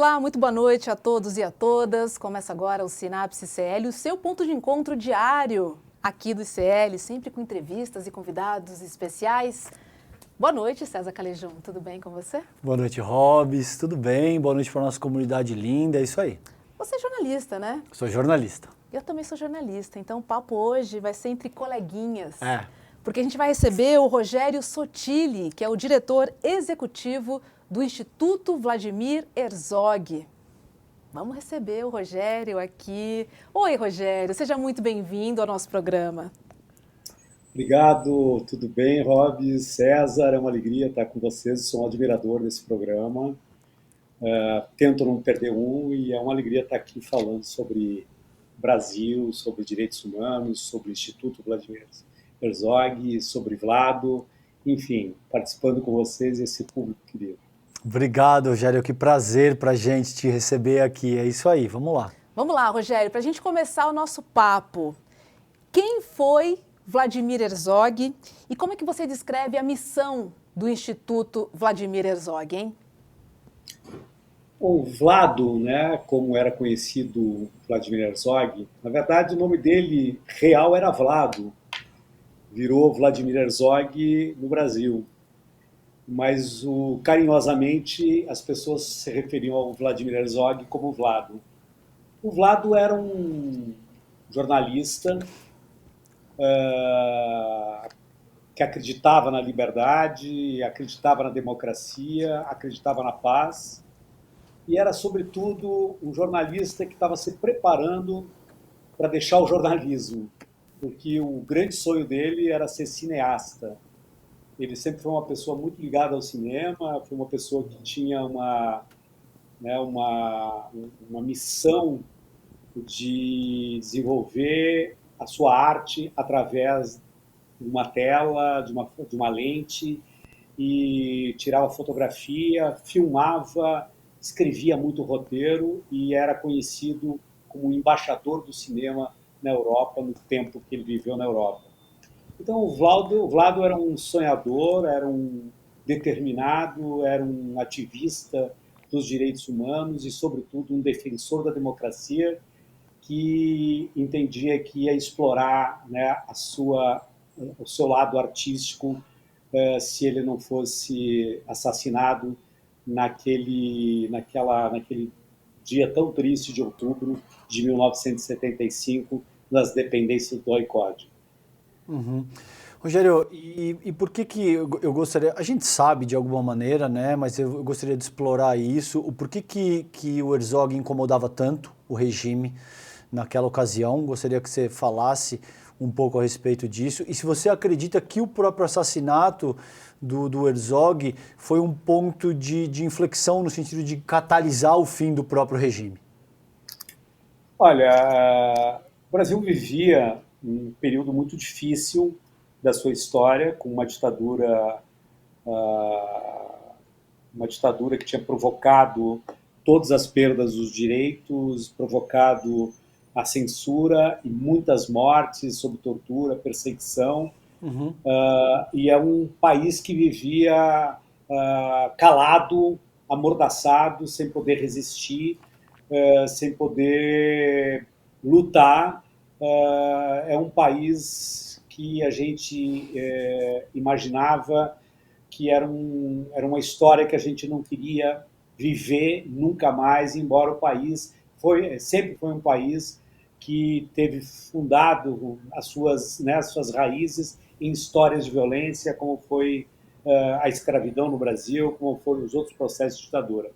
Olá, muito boa noite a todos e a todas. Começa agora o Sinapse ICL, o seu ponto de encontro diário aqui do ICL, sempre com entrevistas e convidados especiais. Boa noite, César Calejão. Tudo bem com você? Boa noite, Robs. Tudo bem? Boa noite para a nossa comunidade linda. É isso aí. Você é jornalista, né? Sou jornalista. Eu também sou jornalista, então o papo hoje vai ser entre coleguinhas. Porque a gente vai receber o Rogério Sottile, que é o diretor executivo do Instituto Vladimir Herzog. Vamos receber o Rogério aqui. Oi, Rogério, seja muito bem-vindo ao nosso programa. Obrigado, tudo bem, Rob, César, é uma alegria estar com vocês, sou um admirador desse programa, tento não perder um e é uma alegria estar aqui falando sobre Brasil, sobre direitos humanos, sobre o Instituto Vladimir Herzog, sobre Vlado, enfim, participando com vocês e esse público querido. Obrigado, Rogério, que prazer para a gente te receber aqui, é isso aí, vamos lá. Vamos lá, Rogério, para a gente começar o nosso papo, quem foi Vladimir Herzog e como é que você descreve a missão do Instituto Vladimir Herzog, hein? O Vlado, né, como era conhecido Vladimir Herzog, na verdade o nome dele real era Vlado, virou Vladimir Herzog no Brasil, mas carinhosamente as pessoas se referiam ao Vladimir Herzog como Vlado. O Vlado era um jornalista que acreditava na liberdade, acreditava na democracia, acreditava na paz, e era, sobretudo, um jornalista que estava se preparando para deixar o jornalismo, porque o grande sonho dele era ser cineasta. Ele sempre foi uma pessoa muito ligada ao cinema, foi uma pessoa que tinha uma missão de desenvolver a sua arte através de uma tela, de uma lente, e tirava fotografia, filmava, escrevia muito roteiro e era conhecido como embaixador do cinema na Europa, no tempo que ele viveu na Europa. Então o Vlado era um sonhador, era um determinado, era um ativista dos direitos humanos e, sobretudo, um defensor da democracia que entendia que ia explorar, né, o seu lado artístico se ele não fosse assassinado naquele dia tão triste de outubro de 1975, nas dependências do OICOD. Uhum. Rogério, e por que eu gostaria, a gente sabe de alguma maneira, né, mas eu gostaria de explorar isso, o porquê que o Herzog incomodava tanto o regime naquela ocasião, gostaria que você falasse um pouco a respeito disso, e se você acredita que o próprio assassinato do Herzog foi um ponto de inflexão no sentido de catalisar o fim do próprio regime. Olha, o Brasil vivia um período muito difícil da sua história, com uma ditadura que tinha provocado todas as perdas dos direitos, provocado a censura e muitas mortes sob tortura, perseguição. Uhum. E é um país que vivia calado, amordaçado, sem poder resistir, sem poder lutar. É um país que a gente imaginava que era uma história que a gente não queria viver nunca mais, embora o país sempre foi um país que teve fundado as suas raízes em histórias de violência, como foi a escravidão no Brasil, como foram os outros processos de ditadura.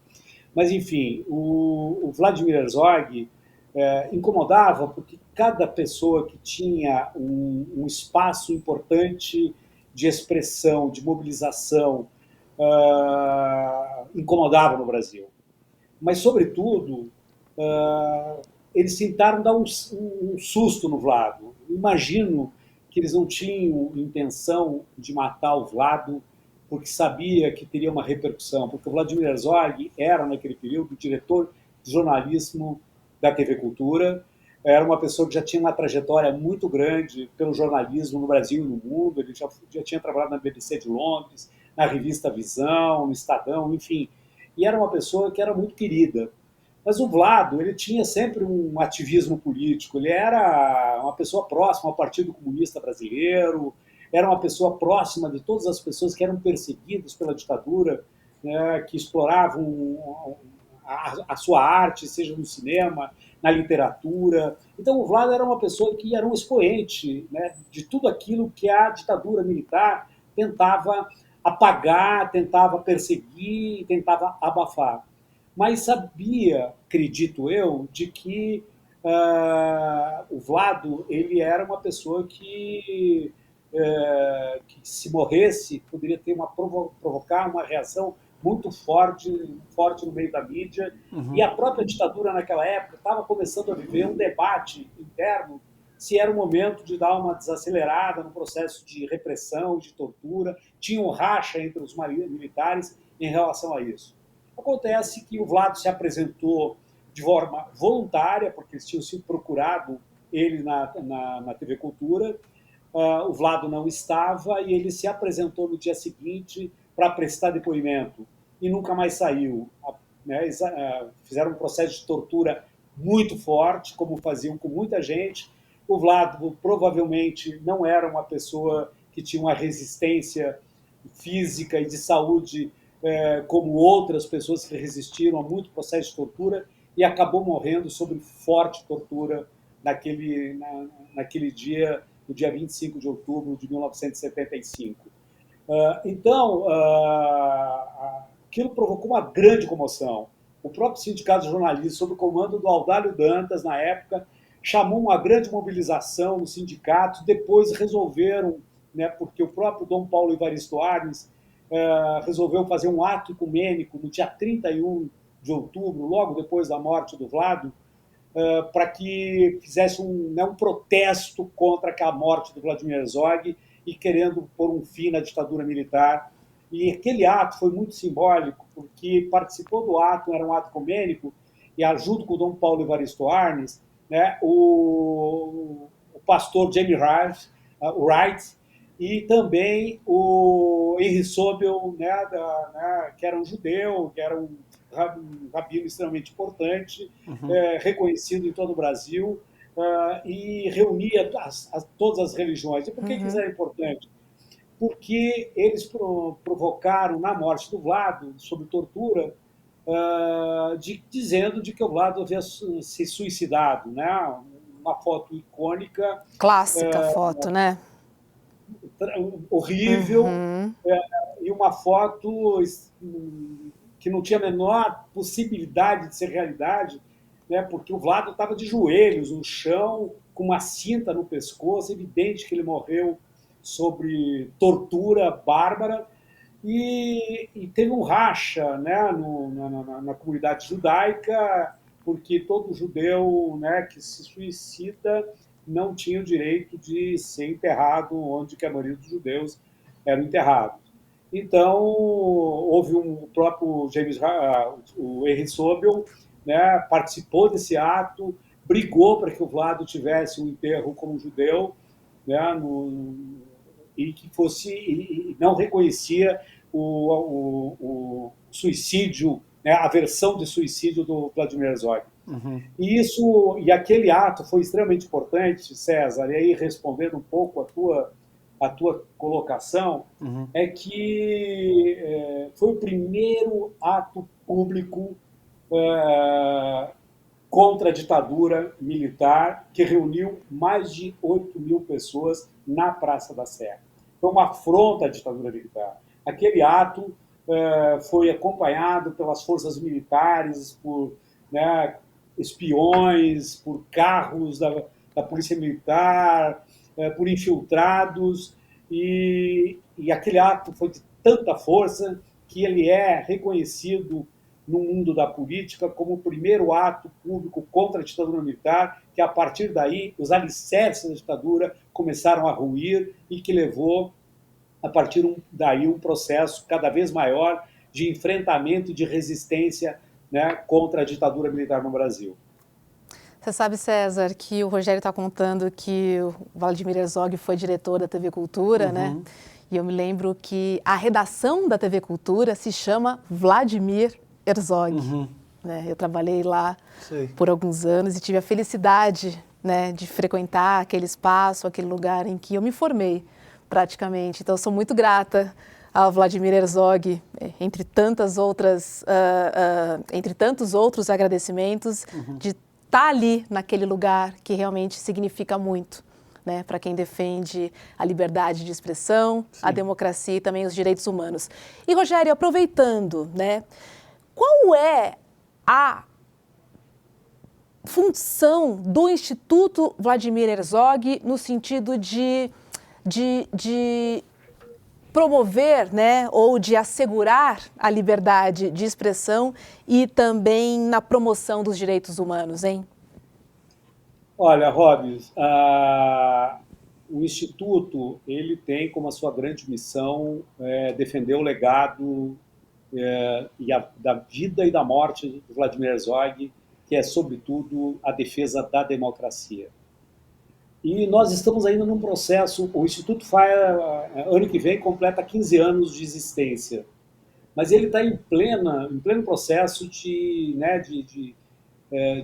Mas, enfim, o Vladimir Herzog incomodava porque cada pessoa que tinha um espaço importante de expressão, de mobilização, incomodava no Brasil. Mas, sobretudo, eles tentaram dar um susto no Vlado. Imagino que eles não tinham intenção de matar o Vlado porque sabia que teria uma repercussão, porque o Vladimir Herzog era, naquele período, diretor de jornalismo da TV Cultura, era uma pessoa que já tinha uma trajetória muito grande pelo jornalismo no Brasil e no mundo, ele já tinha trabalhado na BBC de Londres, na revista Visão, no Estadão, enfim. e era uma pessoa que era muito querida. Mas o Vlado, ele tinha sempre um ativismo político, ele era uma pessoa próxima ao Partido Comunista Brasileiro, era uma pessoa próxima de todas as pessoas que eram perseguidas pela ditadura, né, que exploravam a sua arte, seja no cinema, na literatura. Então o Vlado era uma pessoa que era um expoente, né, de tudo aquilo que a ditadura militar tentava apagar, tentava perseguir, tentava abafar. Mas sabia, acredito eu, de que o Vlado ele era uma pessoa que se morresse poderia ter provocar uma reação muito forte no meio da mídia. E a própria ditadura naquela época estava começando a viver um debate interno se era o momento de dar uma desacelerada no processo de repressão, de tortura. Tinha um racha entre os militares em relação a isso. Acontece que o Vlado se apresentou de forma voluntária, porque eles tinham sido procurado ele na TV Cultura. O Vlado não estava e ele se apresentou no dia seguinte para prestar depoimento e nunca mais saiu. Né? Fizeram um processo de tortura muito forte, como faziam com muita gente. O Vlado provavelmente não era uma pessoa que tinha uma resistência física e de saúde como outras pessoas que resistiram a muito processo de tortura e acabou morrendo sob forte tortura naquele dia, no dia 25 de outubro de 1975. Então, aquilo provocou uma grande comoção. O próprio Sindicato de Jornalistas, sob o comando do Audálio Dantas, na época, chamou uma grande mobilização no sindicato, depois resolveram, né, porque o próprio Dom Paulo Evaristo Arnes resolveu fazer um ato ecumênico no dia 31 de outubro, logo depois da morte do Vlado, para que fizesse um protesto contra a morte do Vladimir Herzog e querendo pôr um fim na ditadura militar. E aquele ato foi muito simbólico, porque participou do ato, era um ato ecumênico, e junto com o Dom Paulo Evaristo Arnes, né, o pastor James Wright, e também o Henry Sobel, né, que era um judeu, que era um rabino extremamente importante, reconhecido em todo o Brasil, e reunia todas as religiões. E por que isso era importante? Porque eles provocaram, na morte do Vlado, sob tortura, dizendo de que o Vlado havia se suicidado, né? Uma foto icônica. Clássica foto, né? Horrível, e uma foto que não tinha a menor possibilidade de ser realidade, né? Porque o Vlado estava de joelhos no chão, com uma cinta no pescoço, evidente que ele morreu sob tortura bárbara, e teve um racha, né, na comunidade judaica, porque todo judeu, né, que se suicida não tinha o direito de ser enterrado onde que a maioria dos judeus eram enterrados. Então, houve o próprio o Henry Sobel, né, participou desse ato, brigou para que o Vlado tivesse um enterro como judeu, né, e que fosse, e não reconhecia o suicídio, né, a versão de suicídio do Vladimir Herzog. E aquele ato foi extremamente importante, César, e aí respondendo um pouco a tua colocação, é que foi o primeiro ato público contra a ditadura militar que reuniu mais de 8.000 pessoas na Praça da Sé. Foi uma afronta à ditadura militar. Aquele ato foi acompanhado pelas forças militares, por, né, espiões, por carros da Polícia Militar, por infiltrados, e aquele ato foi de tanta força que ele é reconhecido no mundo da política como o primeiro ato público contra a ditadura militar, que a partir daí os alicerces da ditadura começaram a ruir e que levou, a partir daí, um processo cada vez maior de enfrentamento e de resistência, né, contra a ditadura militar no Brasil. Você sabe, César, que o Rogério está contando que o Vladimir Herzog foi diretor da TV Cultura, né? E eu me lembro que a redação da TV Cultura se chama Vladimir Herzog. Né? Eu trabalhei lá por alguns anos e tive a felicidade, né, de frequentar aquele espaço, aquele lugar em que eu me formei praticamente. Então, eu sou muito grata ao Vladimir Herzog, entre tantos outros agradecimentos, de estar ali naquele lugar que realmente significa muito, né, para quem defende a liberdade de expressão, a democracia e também os direitos humanos. E, Rogério, aproveitando, né, qual é a função do Instituto Vladimir Herzog no sentido de promover, né, ou de assegurar a liberdade de expressão e também na promoção dos direitos humanos, hein? Olha, Robes, o Instituto ele tem como a sua grande missão defender o legado da vida e da morte do Vladimir Herzog, que é, sobretudo, a defesa da democracia. E nós estamos ainda num processo, o Instituto ano que vem completa 15 anos de existência, mas ele está em pleno processo de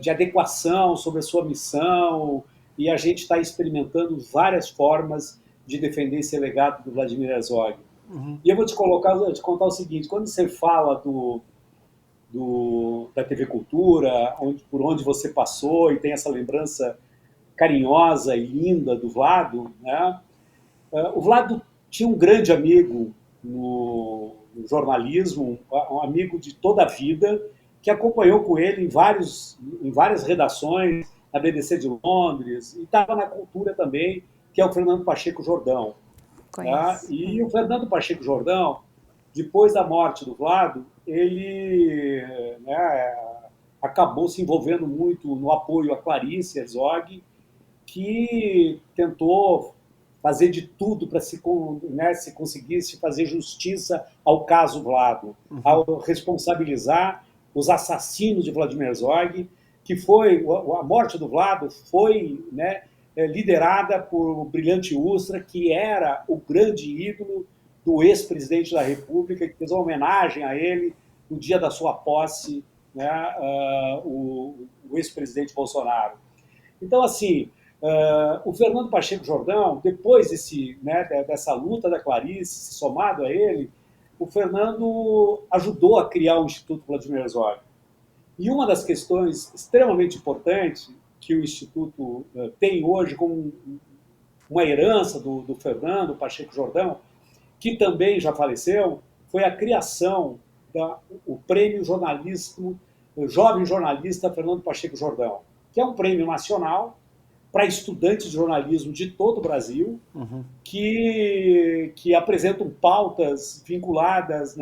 adequação sobre a sua missão, e a gente está experimentando várias formas de defender esse legado do Vladimir Herzog. E eu vou te contar o seguinte: quando você fala da TV Cultura, por onde você passou e tem essa lembrança carinhosa e linda do Vlado, né? O Vlado tinha um grande amigo no jornalismo, um amigo de toda a vida, que acompanhou com ele em várias redações, na BBC de Londres, e estava na Cultura também, que é o Fernando Pacheco Jordão. Tá? E o Fernando Pacheco Jordão, depois da morte do Vlado, ele acabou se envolvendo muito no apoio a Clarice Herzog, que tentou fazer de tudo para se conseguisse fazer justiça ao caso Vlado, ao responsabilizar os assassinos de Vladimir Herzog, que a morte do Vlado foi liderada por o brilhante Ustra, que era o grande ídolo do ex-presidente da República, que fez uma homenagem a ele no dia da sua posse, o ex-presidente Bolsonaro. Então, assim, o Fernando Pacheco Jordão, depois dessa luta da Clarice, somado a ele, o Fernando ajudou a criar o Instituto Vladimir Herzog. E uma das questões extremamente importantes que o Instituto tem hoje como uma herança do Fernando Pacheco Jordão, que também já faleceu, foi a criação do Prêmio Jovem Jornalista Fernando Pacheco Jordão, que é um prêmio nacional para estudantes de jornalismo de todo o Brasil, que apresentam pautas vinculadas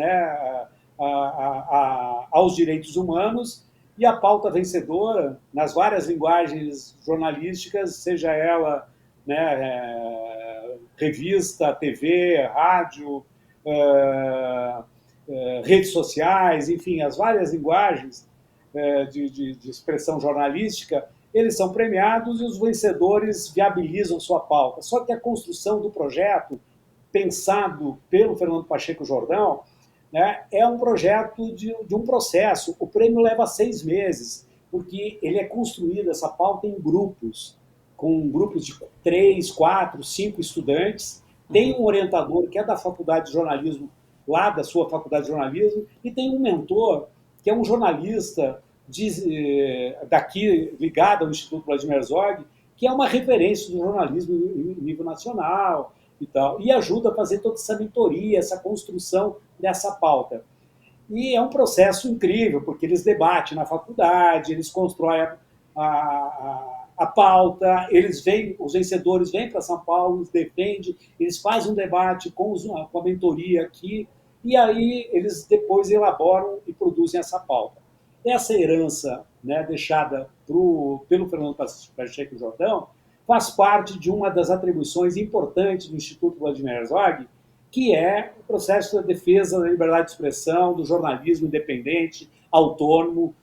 aos direitos humanos, e a pauta vencedora, nas várias linguagens jornalísticas, seja ela revista, TV, rádio, redes sociais, enfim, as várias linguagens de expressão jornalística, eles são premiados e os vencedores viabilizam sua pauta. Só que a construção do projeto, pensado pelo Fernando Pacheco Jordão, é um projeto de um processo. O prêmio leva 6 meses, porque ele é construído, essa pauta, em grupos, com grupos de 3, 4, 5 estudantes. Tem um orientador que é da Faculdade de Jornalismo, lá da sua Faculdade de Jornalismo, e tem um mentor, que é um jornalista daqui, ligado ao Instituto Vladimir Herzog, que é uma referência do jornalismo em nível nacional e tal, e ajuda a fazer toda essa mentoria, essa construção dessa pauta. E é um processo incrível, porque eles debatem na faculdade, eles constroem a pauta, os vencedores vêm para São Paulo, defendem, eles fazem um debate com a mentoria aqui, e aí eles depois elaboram e produzem essa pauta. Essa herança deixada pelo Fernando Pacheco Jordão faz parte de uma das atribuições importantes do Instituto Vladimir Herzog, que é o processo da defesa da liberdade de expressão, do jornalismo independente, autônomo,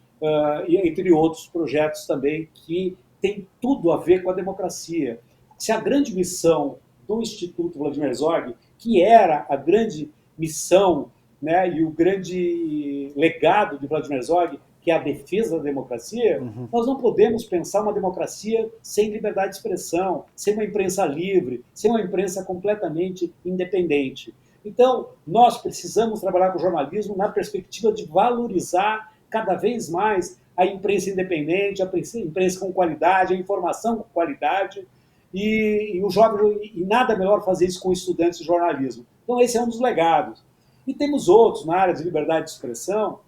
e entre outros projetos também que tem tudo a ver com a democracia. Se a grande missão do Instituto Vladimir Herzog, que era a grande missão né, e o grande legado de Vladimir Herzog, que é a defesa da democracia, nós não podemos pensar uma democracia sem liberdade de expressão, sem uma imprensa livre, sem uma imprensa completamente independente. Então, nós precisamos trabalhar com o jornalismo na perspectiva de valorizar cada vez mais a imprensa independente, a imprensa com qualidade, a informação com qualidade, e o jovem, e nada melhor fazer isso com estudantes de jornalismo. Então, esse é um dos legados. E temos outros na área de liberdade de expressão.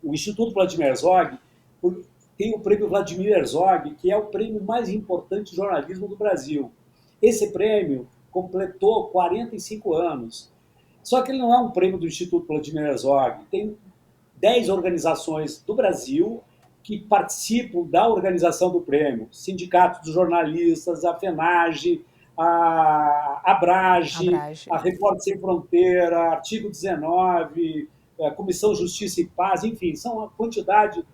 O Instituto Vladimir Herzog tem o prêmio Vladimir Herzog, que é o prêmio mais importante de jornalismo do Brasil. Esse prêmio completou 45 anos. Só que ele não é um prêmio do Instituto Vladimir Herzog. Tem 10 organizações do Brasil que participam da organização do prêmio. Sindicato dos Jornalistas, a FENAGE, a Abrage, a Repórter Sem Fronteira, Artigo 19, a Comissão Justiça e Paz, enfim, são uma quantidade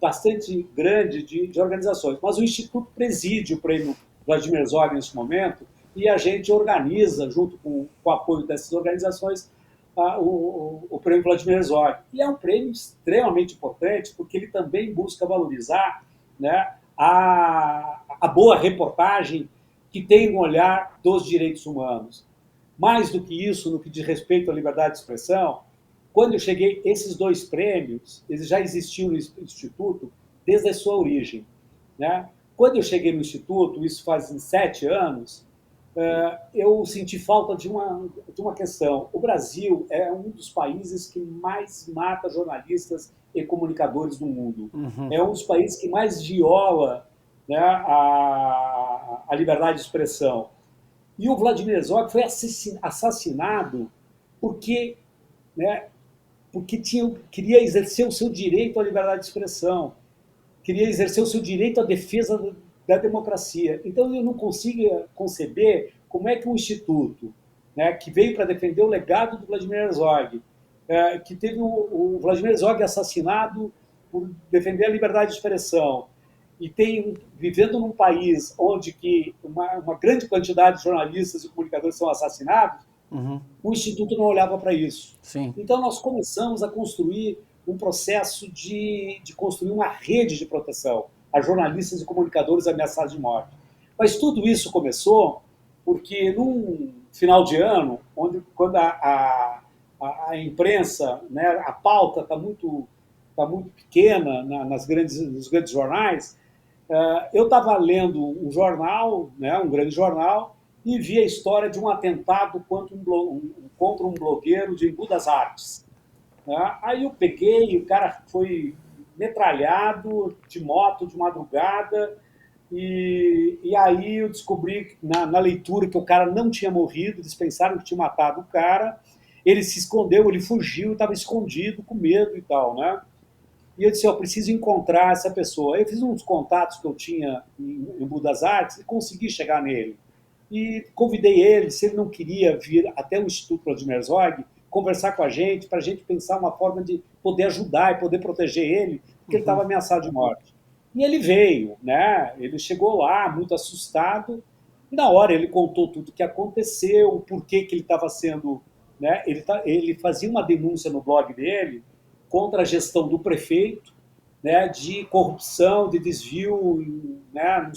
bastante grande de organizações. Mas o Instituto preside o prêmio Vladimir Herzog nesse momento e a gente organiza, junto com o apoio dessas organizações, o prêmio Vladimir Herzog. E é um prêmio extremamente importante porque ele também busca valorizar, né, a boa reportagem que tem um olhar dos direitos humanos. Mais do que isso, no que diz respeito à liberdade de expressão, quando eu cheguei, esses 2 prêmios, eles já existiam no Instituto desde a sua origem, né? Quando eu cheguei no Instituto, isso faz 7 anos, eu senti falta de uma questão. O Brasil é um dos países que mais mata jornalistas e comunicadores do mundo. É um dos países que mais viola, né, a liberdade de expressão. E o Vladimir Herzog foi assassinado porque, né, porque queria exercer o seu direito à liberdade de expressão, queria exercer o seu direito à defesa da democracia. Então, eu não consigo conceber como é que um instituto, né, que veio para defender o legado do Vladimir Herzog, que teve o Vladimir Herzog assassinado por defender a liberdade de expressão, e vivendo num país onde que uma grande quantidade de jornalistas e comunicadores são assassinados, o Instituto não olhava para isso. Sim. Então, nós começamos a construir um processo de construir uma rede de proteção a jornalistas e comunicadores ameaçados de morte. Mas tudo isso começou porque, num final de ano, quando a imprensa, né, a pauta está muito pequena nos grandes jornais, eu estava lendo um jornal, né, um grande jornal, e vi a história de um atentado contra um blogueiro de Embu das Artes. Aí eu peguei, o cara foi metralhado de moto de madrugada, e aí eu descobri na leitura que o cara não tinha morrido, eles pensaram que tinha matado o cara, ele se escondeu, ele fugiu, estava escondido, com medo e tal, né? E eu disse, eu preciso encontrar essa pessoa. Eu fiz uns contatos que eu tinha em Embu das Artes e consegui chegar nele. E convidei ele, se ele não queria vir até o Instituto Vladimir Herzog, conversar com a gente, para a gente pensar uma forma de poder ajudar e poder proteger ele, porque ele estava ameaçado de morte. E ele veio, né? Ele chegou lá, muito assustado, e na hora ele contou tudo o que aconteceu, o porquê que ele estava sendo... Né? Ele fazia uma denúncia no blog dele contra a gestão do prefeito, né, de corrupção, de desvio, né,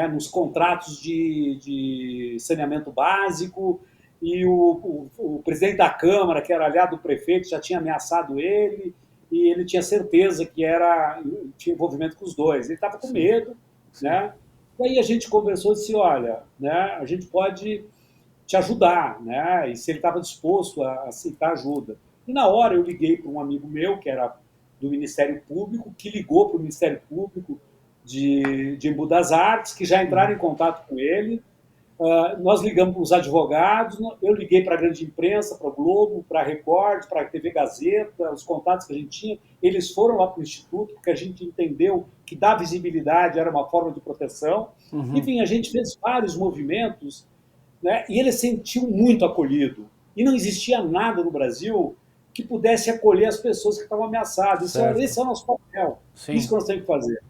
nos contratos de saneamento básico, e o presidente da Câmara, que era aliado do prefeito, já tinha ameaçado ele, e ele tinha certeza que tinha envolvimento com os dois. Ele estava com medo, né? E aí a gente conversou e disse, olha, né, a gente pode te ajudar, né? E se ele estava disposto a aceitar ajuda. E na hora eu liguei para um amigo meu, que era do Ministério Público, que ligou para o Ministério Público de Embu das Artes, que já entraram em contato com ele. Nós ligamos para os advogados, eu liguei para a grande imprensa, para o Globo, para a Record, para a TV Gazeta, os contatos que a gente tinha. Eles foram lá para o Instituto, porque a gente entendeu que dar visibilidade era uma forma de proteção. Enfim, a gente fez vários movimentos, né, e ele se sentiu muito acolhido. E não existia nada no Brasil que pudesse acolher as pessoas que estavam ameaçadas. Esse é o nosso papel. Sim. Isso que nós temos que fazer.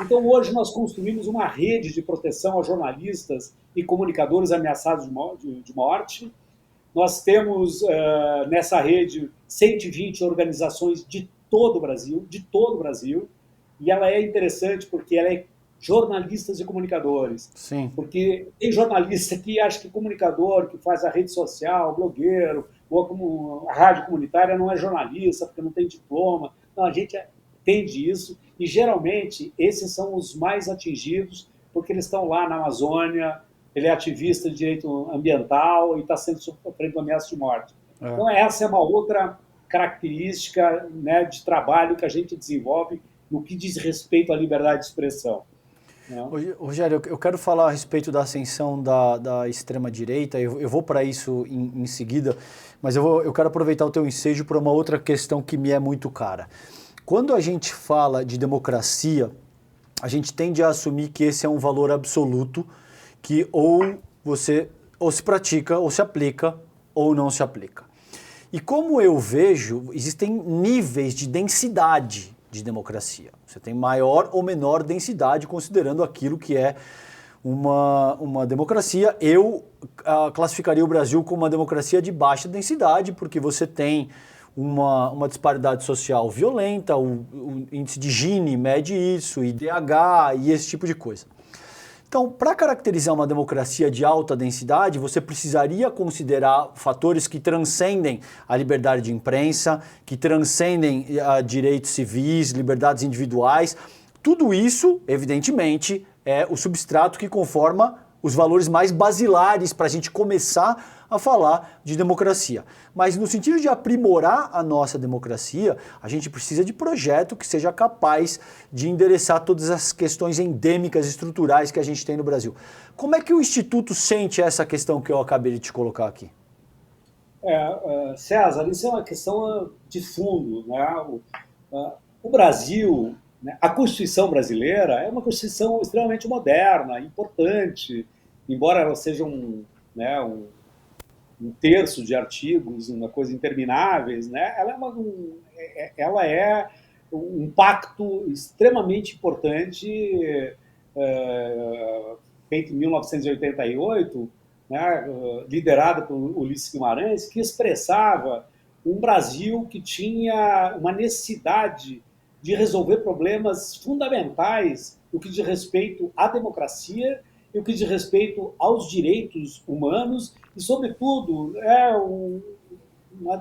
Então, hoje, nós construímos uma rede de proteção a jornalistas e comunicadores ameaçados de morte. Nós temos nessa rede 120 organizações de todo o Brasil, e ela é interessante porque ela é jornalistas e comunicadores. Sim. Porque tem jornalista que acha que comunicador, que faz a rede social, blogueiro, ou a rádio comunitária não é jornalista porque não tem diploma. Não, a gente entende isso e, geralmente, esses são os mais atingidos porque eles estão lá na Amazônia, ele é ativista de direito ambiental e está sendo sofrendo ameaça de morte. Então, essa é uma outra característica, né, de trabalho que a gente desenvolve no que diz respeito à liberdade de expressão. Rogério, eu quero falar a respeito da ascensão da extrema-direita, eu vou para isso em seguida, mas eu quero aproveitar o teu ensejo para uma outra questão que me é muito cara. Quando a gente fala de democracia, a gente tende a assumir que esse é um valor absoluto, que ou se pratica, ou se aplica, ou não se aplica. E como eu vejo, existem níveis de densidade de democracia. Você tem maior ou menor densidade considerando aquilo que é uma democracia. Eu classificaria o Brasil como uma democracia de baixa densidade, porque você tem uma disparidade social violenta, o índice de Gini mede isso, IDH e esse tipo de coisa. Então, para caracterizar uma democracia de alta densidade, você precisaria considerar fatores que transcendem a liberdade de imprensa, que transcendem direitos civis, liberdades individuais. Tudo isso, evidentemente, é o substrato que conforma os valores mais basilares para a gente começar a falar de democracia. Mas no sentido de aprimorar a nossa democracia, a gente precisa de projeto que seja capaz de endereçar todas as questões endêmicas estruturais que a gente tem no Brasil. Como é que o Instituto sente essa questão que eu acabei de te colocar aqui? César, isso é uma questão de fundo, né? O Brasil, né, a Constituição brasileira é uma Constituição extremamente moderna, importante, embora ela seja um terço de artigos, uma coisa intermináveis, né? Ela é um pacto extremamente importante, feito em 1988, né, liderado por Ulisses Guimarães, que expressava um Brasil que tinha uma necessidade de resolver problemas fundamentais no que diz respeito à democracia e o que diz respeito aos direitos humanos e, sobretudo,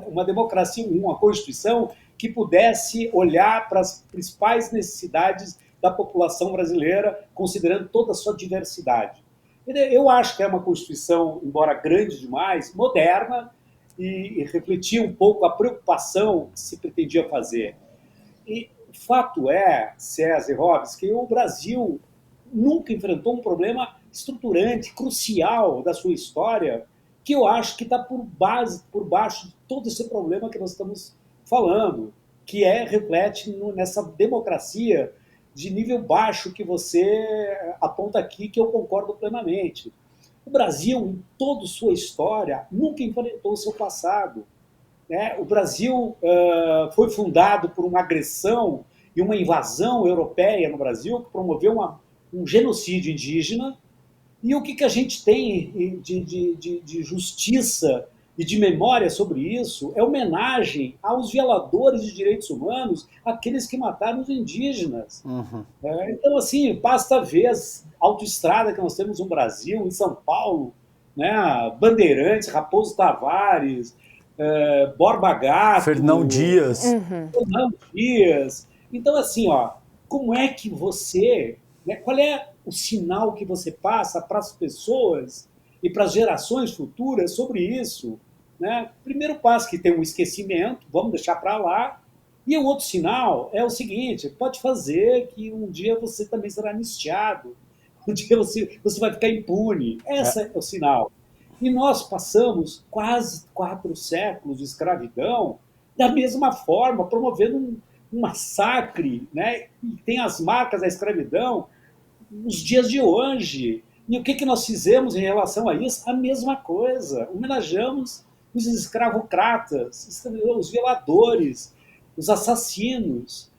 uma democracia, uma Constituição que pudesse olhar para as principais necessidades da população brasileira, considerando toda a sua diversidade. Eu acho que é uma Constituição, embora grande demais, moderna e refletia um pouco a preocupação que se pretendia fazer. E o fato é, César e Robes, que o Brasil nunca enfrentou um problema estruturante, crucial da sua história, que eu acho que está por baixo de todo esse problema que nós estamos falando, que reflete nessa democracia de nível baixo que você aponta aqui, que eu concordo plenamente. O Brasil, em toda a sua história, nunca enfrentou o seu passado. Né? O Brasil foi fundado por uma agressão e uma invasão europeia no Brasil, que promoveu um genocídio indígena. E o que a gente tem de justiça e de memória sobre isso é homenagem aos violadores de direitos humanos, aqueles que mataram os indígenas. Uhum. Então, assim, basta ver as autoestradas que nós temos no Brasil, em São Paulo, né? Bandeirantes, Raposo Tavares, Borba Gato... Fernão Dias. Fernão Dias. Então, assim, como é que você... Né, qual é o sinal que você passa para as pessoas e para as gerações futuras sobre isso? Né? Primeiro passo, que tem um esquecimento, vamos deixar para lá. E o outro sinal é o seguinte, pode fazer que um dia você também será anistiado, um dia você vai ficar impune. Esse é o sinal. E nós passamos quase 4 séculos de escravidão da mesma forma, promovendo um massacre, né? E tem as marcas da escravidão nos dias de hoje. E o que nós fizemos em relação a isso? A mesma coisa. Homenageamos os escravocratas, os violadores, os assassinos.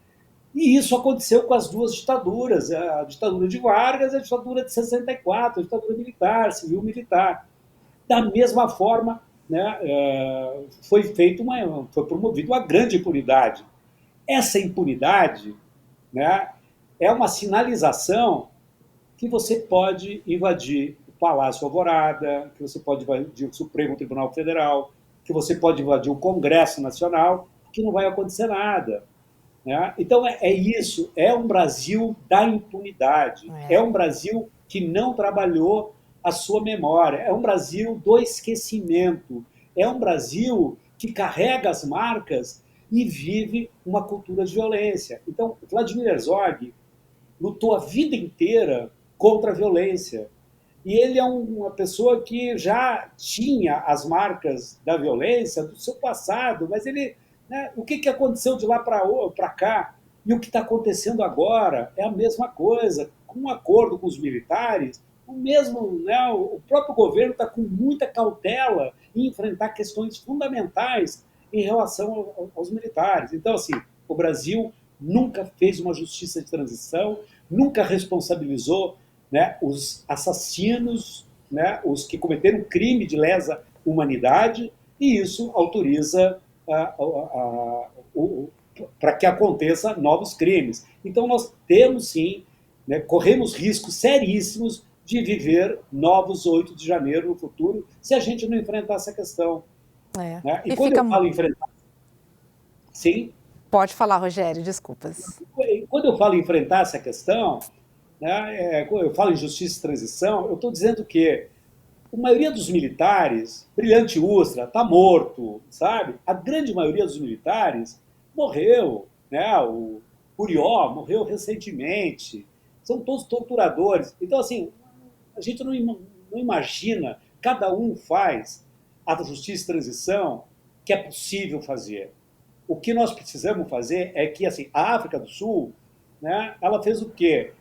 E isso aconteceu com as 2 ditaduras, a ditadura de Vargas e a ditadura de 64, a ditadura militar, civil-militar. Da mesma forma, né, foi promovida uma grande impunidade. Essa impunidade, né, é uma sinalização que você pode invadir o Palácio Alvorada, que você pode invadir o Supremo Tribunal Federal, que você pode invadir o Congresso Nacional, que não vai acontecer nada. Né? Então, é isso, é um Brasil da impunidade, é um Brasil que não trabalhou a sua memória, é um Brasil do esquecimento, é um Brasil que carrega as marcas e vive uma cultura de violência. Então, Vladimir Herzog lutou a vida inteira contra a violência. E ele é uma pessoa que já tinha as marcas da violência do seu passado, mas ele, né, o que aconteceu de lá para cá e o que está acontecendo agora é a mesma coisa. Com um acordo com os militares, o próprio governo está com muita cautela em enfrentar questões fundamentais em relação aos militares. Então, assim, o Brasil nunca fez uma justiça de transição, nunca responsabilizou, né, os assassinos, né, os que cometeram crime de lesa humanidade, e isso autoriza para que aconteça novos crimes. Então, nós temos, sim, né, corremos riscos seríssimos de viver novos 8 de janeiro no futuro, se a gente não enfrentar essa questão. Né? E quando eu falo enfrentar... Sim? Pode falar, Rogério, desculpas. Quando eu falo enfrentar essa questão, né, quando eu falo em justiça e transição, eu estou dizendo que a maioria dos militares, Brilhante Ustra, está morto, sabe? A grande maioria dos militares morreu, né? O Urió morreu recentemente, são todos torturadores. Então, assim, a gente não imagina, cada um faz a justiça e transição que é possível fazer. O que nós precisamos fazer é que, assim, a África do Sul, né, ela fez o quê?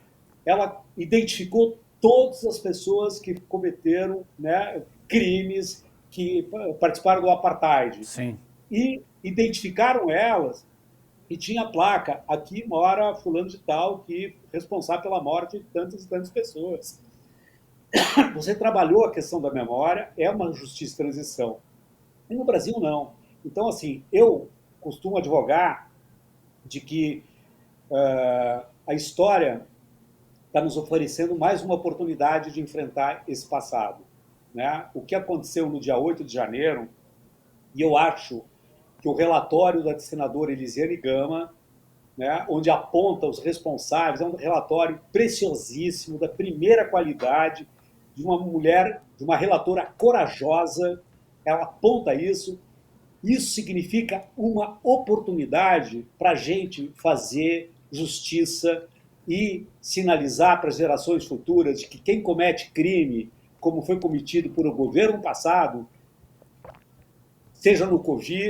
Ela identificou todas as pessoas que cometeram, né, crimes, que participaram do apartheid. Sim. E identificaram elas e tinha a placa, aqui mora fulano de tal, que é responsável pela morte de tantas e tantas pessoas. Você trabalhou a questão da memória, é uma justiça de transição. E no Brasil, não. Então, assim, eu costumo advogar de que a história está nos oferecendo mais uma oportunidade de enfrentar esse passado. Né? O que aconteceu no dia 8 de janeiro, e eu acho que o relatório da senadora Elisiane Gama, né, onde aponta os responsáveis, é um relatório preciosíssimo, da primeira qualidade, de uma mulher, de uma relatora corajosa, ela aponta isso. Isso significa uma oportunidade para a gente fazer justiça e sinalizar para as gerações futuras de que quem comete crime, como foi cometido por o governo passado, seja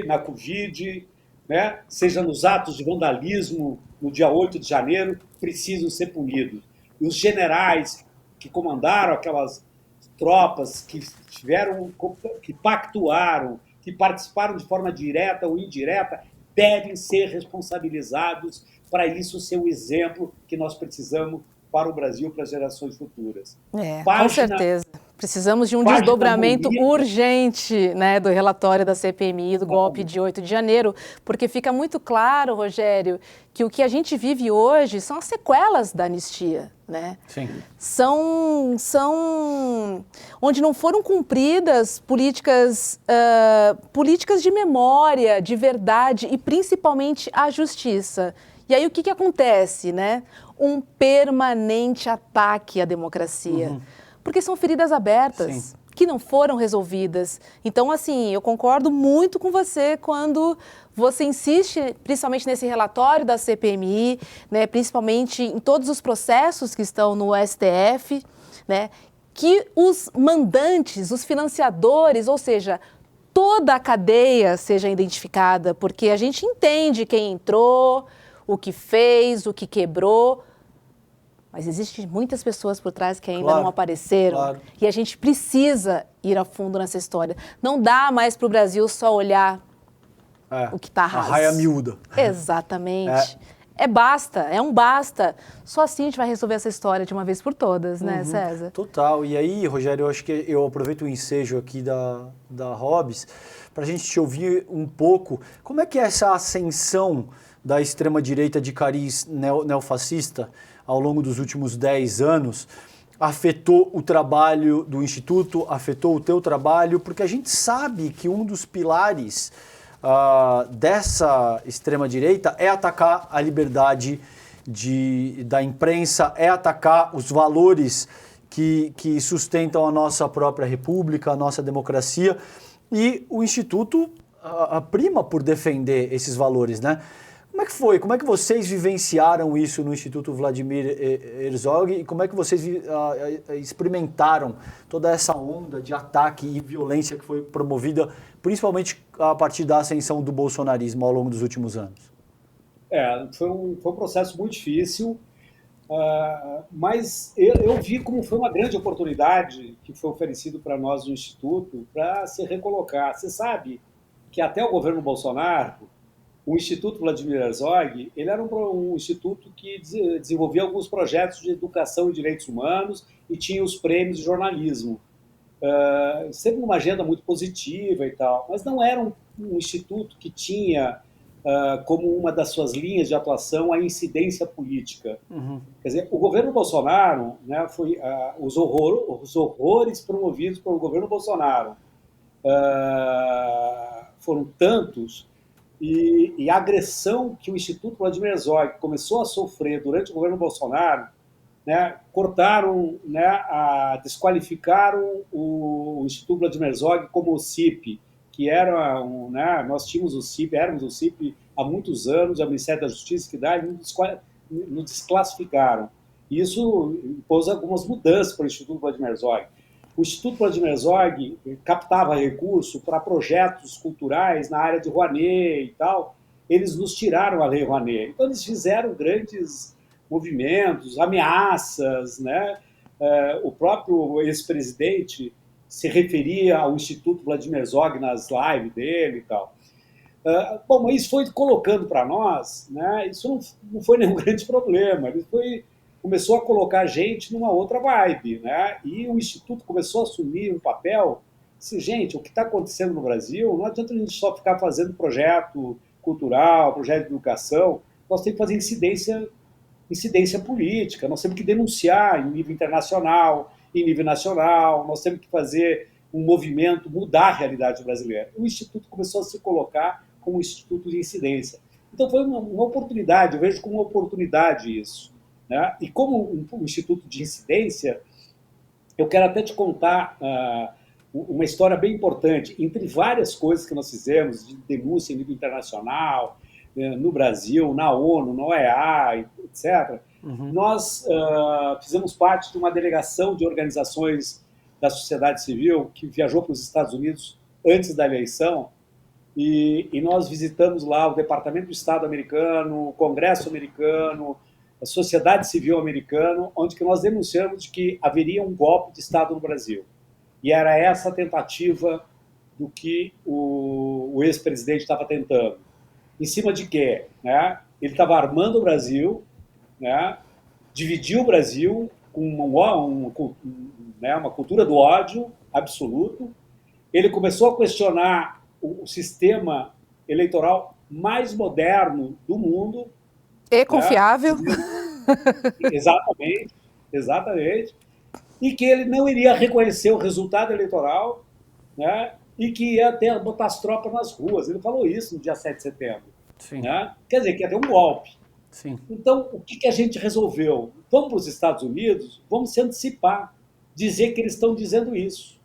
na Covid, né, seja nos atos de vandalismo no dia 8 de janeiro, precisam ser punidos. E os generais que comandaram aquelas tropas, que pactuaram, que participaram de forma direta ou indireta, devem ser responsabilizados para isso ser o exemplo que nós precisamos para o Brasil, para as gerações futuras. Com certeza. Precisamos de um desdobramento urgente, né, do relatório da CPMI, do golpe de 8 de janeiro, porque fica muito claro, Rogério, que o que a gente vive hoje são as sequelas da anistia. Né? Sim. São onde não foram cumpridas políticas de memória, de verdade e principalmente a justiça. E aí o que acontece? Né? Um permanente ataque à democracia. Uhum. Porque são feridas abertas. Sim. Que não foram resolvidas. Então, assim, eu concordo muito com você quando você insiste, principalmente nesse relatório da CPMI, né, principalmente em todos os processos que estão no STF, né, que os mandantes, os financiadores, ou seja, toda a cadeia seja identificada, porque a gente entende quem entrou, o que fez, o que quebrou, mas existem muitas pessoas por trás que ainda não apareceram. Claro. E a gente precisa ir a fundo nessa história. Não dá mais para o Brasil só olhar o que está raso. A raia miúda. Exatamente. é um basta. Só assim a gente vai resolver essa história de uma vez por todas, né, César? Total. E aí, Rogério, eu acho que eu aproveito o ensejo aqui da Hobbes para a gente te ouvir um pouco. Como é que é essa ascensão da extrema-direita de cariz neofascista ao longo dos últimos 10 anos afetou o trabalho do Instituto, afetou o teu trabalho? Porque a gente sabe que um dos pilares dessa extrema-direita é atacar a liberdade da imprensa, é atacar os valores que sustentam a nossa própria república, a nossa democracia, e o Instituto prima por defender esses valores, né? Como é que foi? Como é que vocês vivenciaram isso no Instituto Vladimir Herzog e como é que vocês experimentaram toda essa onda de ataque e violência que foi promovida, principalmente a partir da ascensão do bolsonarismo ao longo dos últimos anos? Foi um processo muito difícil, mas eu vi como foi uma grande oportunidade que foi oferecido para nós no Instituto para se recolocar. Você sabe que até o governo Bolsonaro, o Instituto Vladimir Herzog, ele era um instituto que desenvolvia alguns projetos de educação e direitos humanos e tinha os prêmios de jornalismo. Sempre uma agenda muito positiva e tal, mas não era um instituto que tinha como uma das suas linhas de atuação a incidência política. Quer dizer, o governo Bolsonaro, né, foi os horrores promovidos pelo governo Bolsonaro foram tantos, e a agressão que o Instituto Vladimir Herzog começou a sofrer durante o governo Bolsonaro, né, desqualificaram o Instituto Vladimir Herzog como o CIP, que era nós tínhamos éramos o CIP há muitos anos, a Ministério da Justiça que nos desclassificaram. Isso impôs algumas mudanças para o Instituto Vladimir Herzog. O Instituto Vladimir Herzog captava recurso para projetos culturais na área de Rouanet e tal. Eles nos tiraram a Lei Rouanet. Então, eles fizeram grandes movimentos, ameaças, né? O próprio ex-presidente se referia ao Instituto Vladimir Herzog nas lives dele e tal. Bom, mas isso foi colocando para nós, né? Isso não foi nenhum grande problema. Começou a colocar gente numa outra vibe, né? E o Instituto começou a assumir um papel. Gente, o que está acontecendo no Brasil, não adianta a gente só ficar fazendo projeto cultural, projeto de educação, nós temos que fazer incidência política, nós temos que denunciar em nível internacional, em nível nacional, nós temos que fazer um movimento, mudar a realidade brasileira. O Instituto começou a se colocar como um instituto de incidência. Então foi uma oportunidade, eu vejo como uma oportunidade isso. Né? E como um instituto de incidência, eu quero até te contar uma história bem importante. Entre várias coisas que nós fizemos, de denúncia em nível internacional, no Brasil, na ONU, na OEA, etc., nós fizemos parte de uma delegação de organizações da sociedade civil que viajou para os Estados Unidos antes da eleição, e nós visitamos lá o Departamento do Estado americano, o Congresso americano, a sociedade civil americana, onde que nós denunciamos de que haveria um golpe de Estado no Brasil. E era essa a tentativa do que o ex-presidente estava tentando. Em cima de quê? Né? Ele estava armando o Brasil, né? Dividiu o Brasil com uma cultura do ódio absoluto. Ele começou a questionar o sistema eleitoral mais moderno do mundo, e confiável. Exatamente. E que ele não iria reconhecer o resultado eleitoral, né? E que ia até botar as tropas nas ruas. Ele falou isso no dia 7 de setembro. Sim. Né? Quer dizer, que ia ter um golpe. Sim. Então, o que a gente resolveu? Vamos para os Estados Unidos, vamos se antecipar, dizer que eles estão dizendo isso.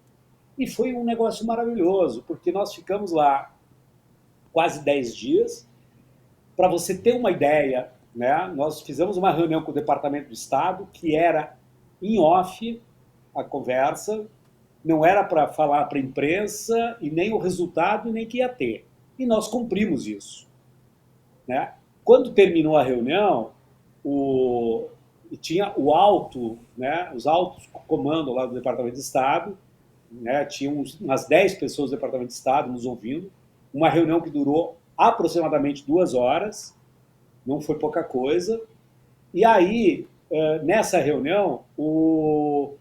E foi um negócio maravilhoso, porque nós ficamos lá quase 10 dias. Para você ter uma ideia, né, nós fizemos uma reunião com o Departamento do Estado, que era em off a conversa, não era para falar para a imprensa, e nem o resultado, nem que ia ter. E nós cumprimos isso. Né? Quando terminou a reunião, tinha o alto, né, os altos comandos lá do Departamento de Estado, né, tinha umas 10 pessoas do Departamento de Estado nos ouvindo, uma reunião que durou aproximadamente 2 horas, não foi pouca coisa. E aí, nessa reunião, o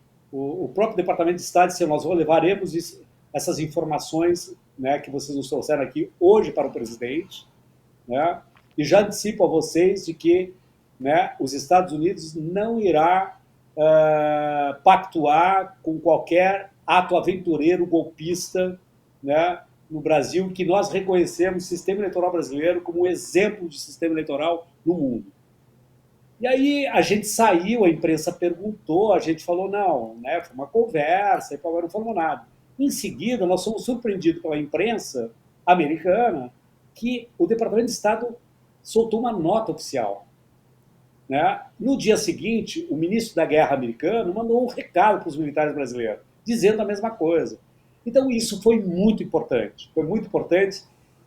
próprio Departamento de Estado disse: nós levaremos essas informações, né, que vocês nos trouxeram aqui hoje para o presidente, né, e já antecipo a vocês de que, né, os Estados Unidos não irá pactuar com qualquer ato aventureiro golpista, né, no Brasil, que nós reconhecemos o sistema eleitoral brasileiro como um exemplo de sistema eleitoral no mundo. E aí a gente saiu, a imprensa perguntou, a gente falou não, né, foi uma conversa, e não falou nada. Em seguida, nós fomos surpreendidos pela imprensa americana que o Departamento de Estado soltou uma nota oficial. Né? No dia seguinte, o ministro da Guerra americano mandou um recado para os militares brasileiros, dizendo a mesma coisa. Então, isso foi muito importante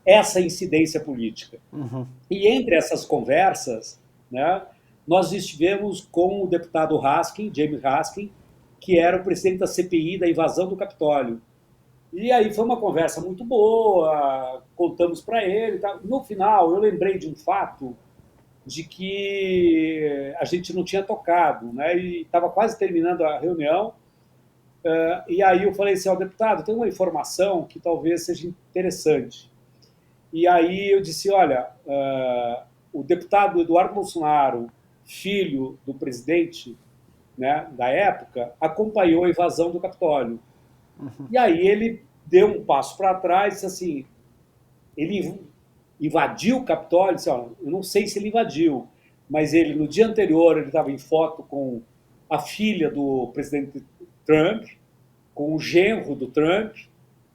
essa incidência política. Uhum. E entre essas conversas, né, nós estivemos com o deputado Raskin, James Raskin, que era o presidente da CPI da invasão do Capitólio. E aí foi uma conversa muito boa, contamos para ele. Tá? No final, eu lembrei de um fato de que a gente não tinha tocado, né? E estava quase terminando a reunião. E aí eu falei assim: deputado, tem uma informação que talvez seja interessante. E aí eu disse: olha, o deputado Eduardo Bolsonaro, filho do presidente, né, da época, acompanhou a invasão do Capitólio. Uhum. E aí ele deu um passo para trás e disse assim: ele invadiu o Capitólio? Disse: olha, eu não sei se ele invadiu, mas ele, no dia anterior, ele estava em foto com a filha do presidente Trump, com o genro do Trump,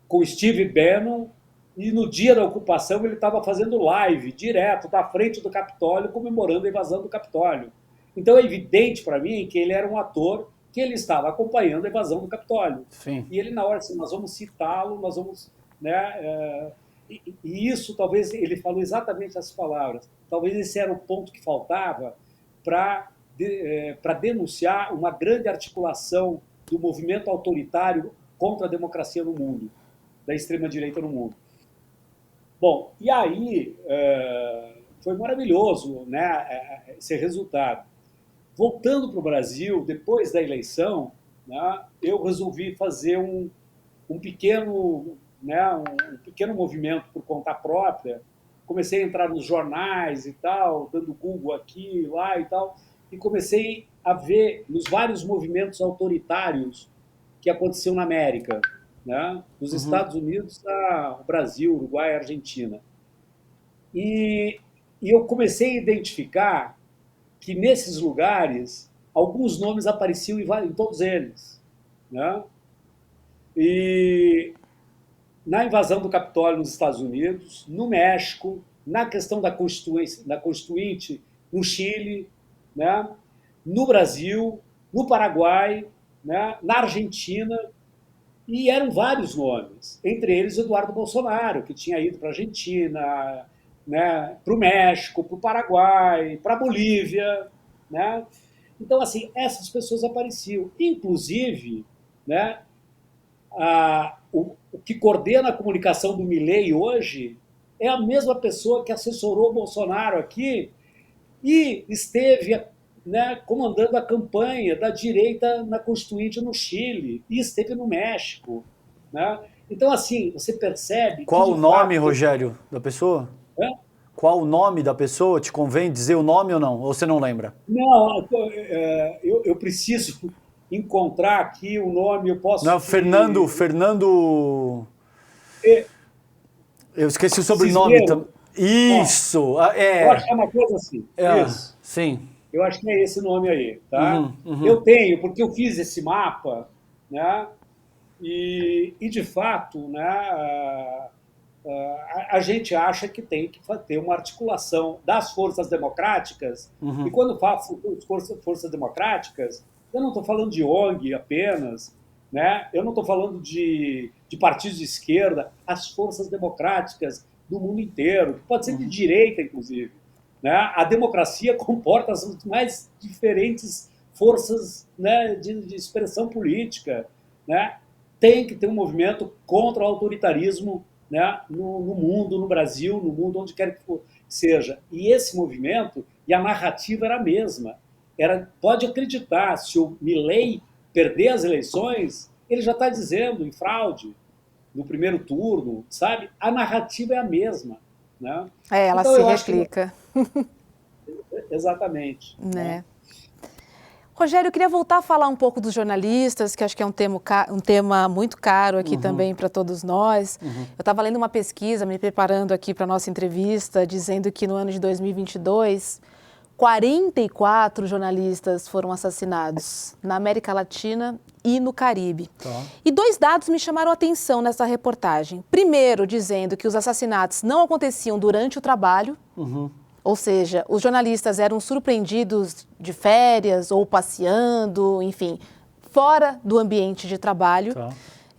com Steve Bannon, e no dia da ocupação ele estava fazendo live direto da frente do Capitólio, comemorando a invasão do Capitólio. Então é evidente para mim que ele era um ator, que ele estava acompanhando a invasão do Capitólio. Sim. E ele, na hora, assim: nós vamos citá-lo, nós vamos... Né, e isso, talvez, ele falou exatamente essas palavras. Talvez esse era o ponto que faltava para denunciar uma grande articulação do movimento autoritário contra a democracia no mundo, da extrema-direita no mundo. Bom, e aí foi maravilhoso, né, esse resultado. Voltando para o Brasil, depois da eleição, né, eu resolvi fazer um pequeno movimento por conta própria. Comecei a entrar nos jornais e tal, dando Google aqui, lá e tal, e comecei a ver nos vários movimentos autoritários que aconteciam na América, né? Dos Estados Unidos ao Brasil, Uruguai e Argentina. E eu comecei a identificar que nesses lugares alguns nomes apareciam em todos eles, né? E na invasão do Capitólio nos Estados Unidos, no México, na questão da Constituinte no Chile, né? No Brasil, no Paraguai, né? Na Argentina, e eram vários nomes, entre eles Eduardo Bolsonaro, que tinha ido para a Argentina, né? Para o México, para o Paraguai, para a Bolívia, né? Então, assim, essas pessoas apareciam. Inclusive, né, o que coordena a comunicação do Milei hoje é a mesma pessoa que assessorou o Bolsonaro aqui e esteve, né, comandando a campanha da direita na Constituinte no Chile e esteve no México, né? Então, assim, você percebe... Qual o nome, Rogério, da pessoa? Qual o nome da pessoa? Te convém dizer o nome ou não? Ou você não lembra? Não, eu preciso encontrar aqui o nome, eu posso... Não, Fernando... Eu esqueci o sobrenome também. Isso! Eu acho que é uma coisa assim. Isso. Sim. Eu acho que é esse nome aí, tá? Eu tenho, porque eu fiz esse mapa, né? E de fato, né, a gente acha que tem que ter uma articulação das forças democráticas. E quando eu falo forças democráticas, eu não estou falando de ONG apenas, né? Eu não estou falando de partidos de esquerda, as forças democráticas do mundo inteiro, que pode ser de direita, inclusive. Né? A democracia comporta as mais diferentes forças, né, de expressão política. Né? Tem que ter um movimento contra o autoritarismo né, no mundo, no Brasil, no mundo, onde quer que seja. E esse movimento, e a narrativa era a mesma. Pode acreditar, se o Milei perder as eleições, ele já está dizendo em fraude no primeiro turno, sabe? A narrativa é a mesma. Né? Ela Então, se eu acho replica. Exatamente. Né? Rogério, eu queria voltar a falar um pouco dos jornalistas, que acho que é um tema muito caro aqui também para todos nós. Eu estava lendo uma pesquisa, me preparando aqui para a nossa entrevista, dizendo que no ano de 2022, 44 jornalistas foram assassinados na América Latina e no Caribe. Tá. E 2 dados me chamaram a atenção nessa reportagem. Primeiro, dizendo que os assassinatos não aconteciam durante o trabalho, ou seja, os jornalistas eram surpreendidos de férias ou passeando, enfim, fora do ambiente de trabalho. Tá.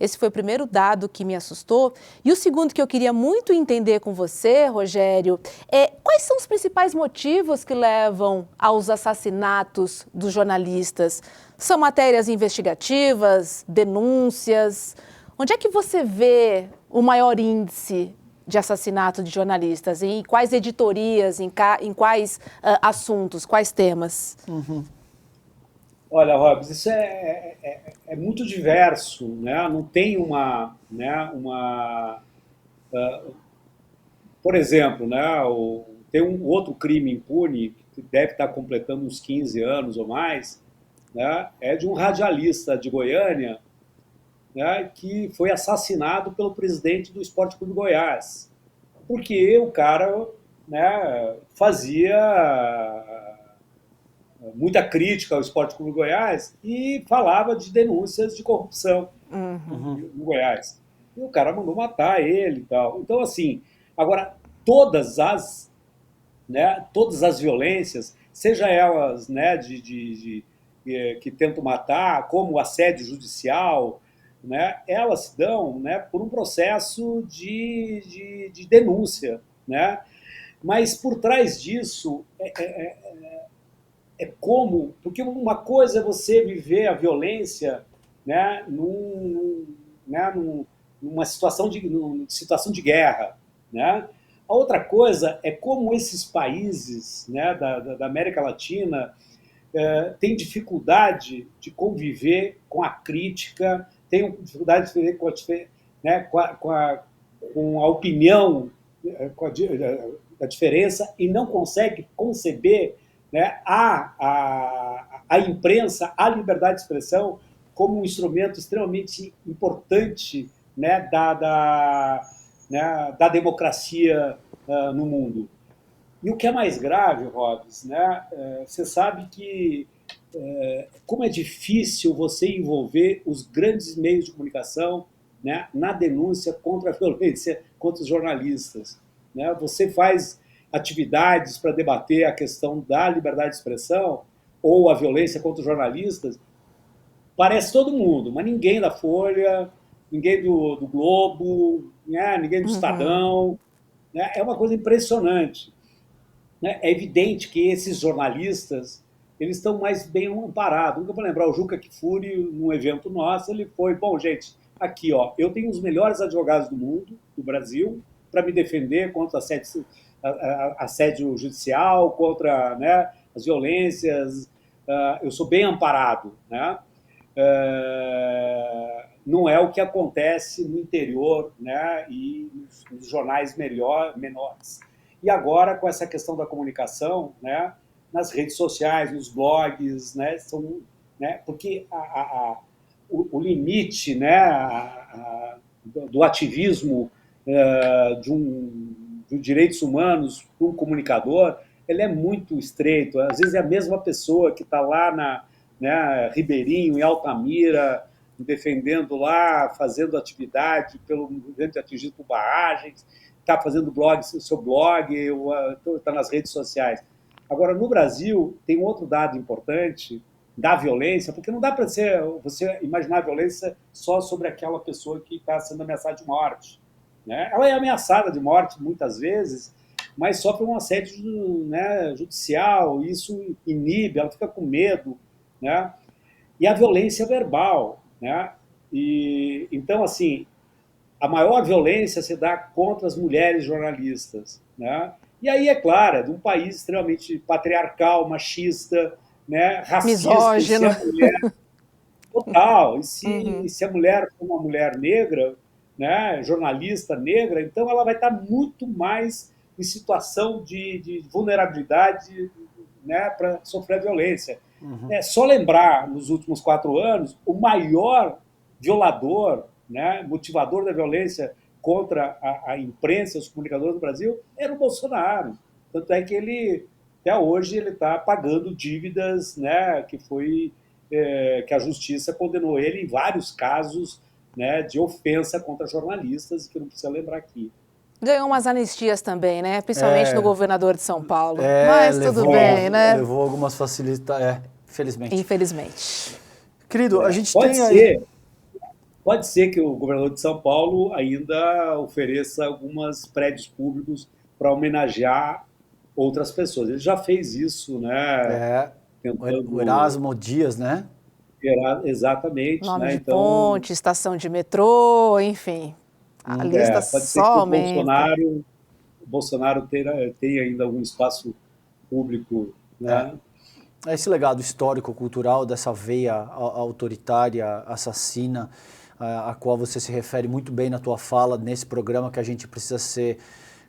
Esse foi o primeiro dado que me assustou. E o segundo que eu queria muito entender com você, Rogério, é quais são os principais motivos que levam aos assassinatos dos jornalistas? São matérias investigativas, denúncias? Onde é que você vê o maior índice de assassinato de jornalistas? Em quais editorias, em quais assuntos, quais temas? Olha, Robs, isso é muito diverso, né? Não tem por exemplo, né? Tem um outro crime impune que deve estar completando uns 15 anos ou mais, né? É de um radialista de Goiânia, né? Que foi assassinado pelo presidente do Esporte Clube Goiás, porque o cara, né, fazia muita crítica ao Esporte Clube Goiás e falava de denúncias de corrupção no Goiás. E o cara mandou matar ele e tal. Então, assim, agora, todas as violências, seja elas, né, que tentam matar, como assédio judicial, né, elas se dão, né, por um processo de denúncia. Né? Mas, por trás disso, porque uma coisa é você viver a violência, né, numa situação de guerra, né? A outra coisa é como esses países, né, da América Latina têm dificuldade de conviver com a crítica, têm dificuldade de viver com a opinião, com a diferença, e não consegue conceber, né, a imprensa, a liberdade de expressão como um instrumento extremamente importante, né, da democracia no mundo. E o que é mais grave, Robs, né, você sabe que como é difícil você envolver os grandes meios de comunicação, né, na denúncia contra a violência contra os jornalistas. Né? Você faz atividades para debater a questão da liberdade de expressão ou a violência contra os jornalistas, parece todo mundo, mas ninguém da Folha, ninguém do Globo, né? Ninguém do Estadão. Né? É uma coisa impressionante. Né? É evidente que esses jornalistas eles estão mais bem amparados. Nunca vou lembrar, o Juca Kfouri, num evento nosso, ele foi, bom, gente, aqui, ó, eu tenho os melhores advogados do mundo, do Brasil, para me defender contra assédio judicial, contra, né, as violências, eu sou bem amparado. Né? Não é o que acontece no interior, né, e nos jornais menores. E agora, com essa questão da comunicação, né, nas redes sociais, nos blogs, né, porque o limite, né, do ativismo de direitos humanos para um comunicador, ele é muito estreito. Às vezes é a mesma pessoa que está lá né, Ribeirinho, em Altamira, defendendo lá, fazendo atividade pelo movimento atingido por barragens, está fazendo seu blog, está nas redes sociais. Agora, no Brasil, tem um outro dado importante da violência, porque não dá para você imaginar a violência só sobre aquela pessoa que está sendo ameaçada de morte. Né? Ela é ameaçada de morte muitas vezes, mas sofre um assédio, né, judicial, isso inibe, ela fica com medo. Né? E a violência verbal. Né? Então, assim, a maior violência se dá contra as mulheres jornalistas, né? E aí, é claro, é de um país extremamente patriarcal, machista, né, racista. Misógino. Total. E se a mulher for uma mulher negra, né, jornalista negra, então ela vai estar muito mais em situação de vulnerabilidade, né, para sofrer violência. É só lembrar, nos últimos 4 anos, o maior violador, né, motivador da violência contra a imprensa, os comunicadores do Brasil, era o Bolsonaro. Tanto é que ele, até hoje, ele está pagando dívidas, né, que a justiça condenou ele em vários casos, né, de ofensa contra jornalistas, que não precisa lembrar aqui. Ganhou umas anistias também, né? Principalmente no governador de São Paulo. Mas tudo bem, né? Levou algumas facilidades, infelizmente. Infelizmente. Querido, a gente pode tem ser, aí... Pode ser que o governador de São Paulo ainda ofereça alguns prédios públicos para homenagear outras pessoas. Ele já fez isso, né? O Erasmo Dias, né? Exatamente. Nome né? de ponte, estação de metrô, enfim. A lista pode ser só que aumenta. o Bolsonaro tenha ainda algum espaço público, né? Esse legado histórico, cultural, dessa veia autoritária, assassina, a qual você se refere muito bem na tua fala, nesse programa, que a gente precisa ser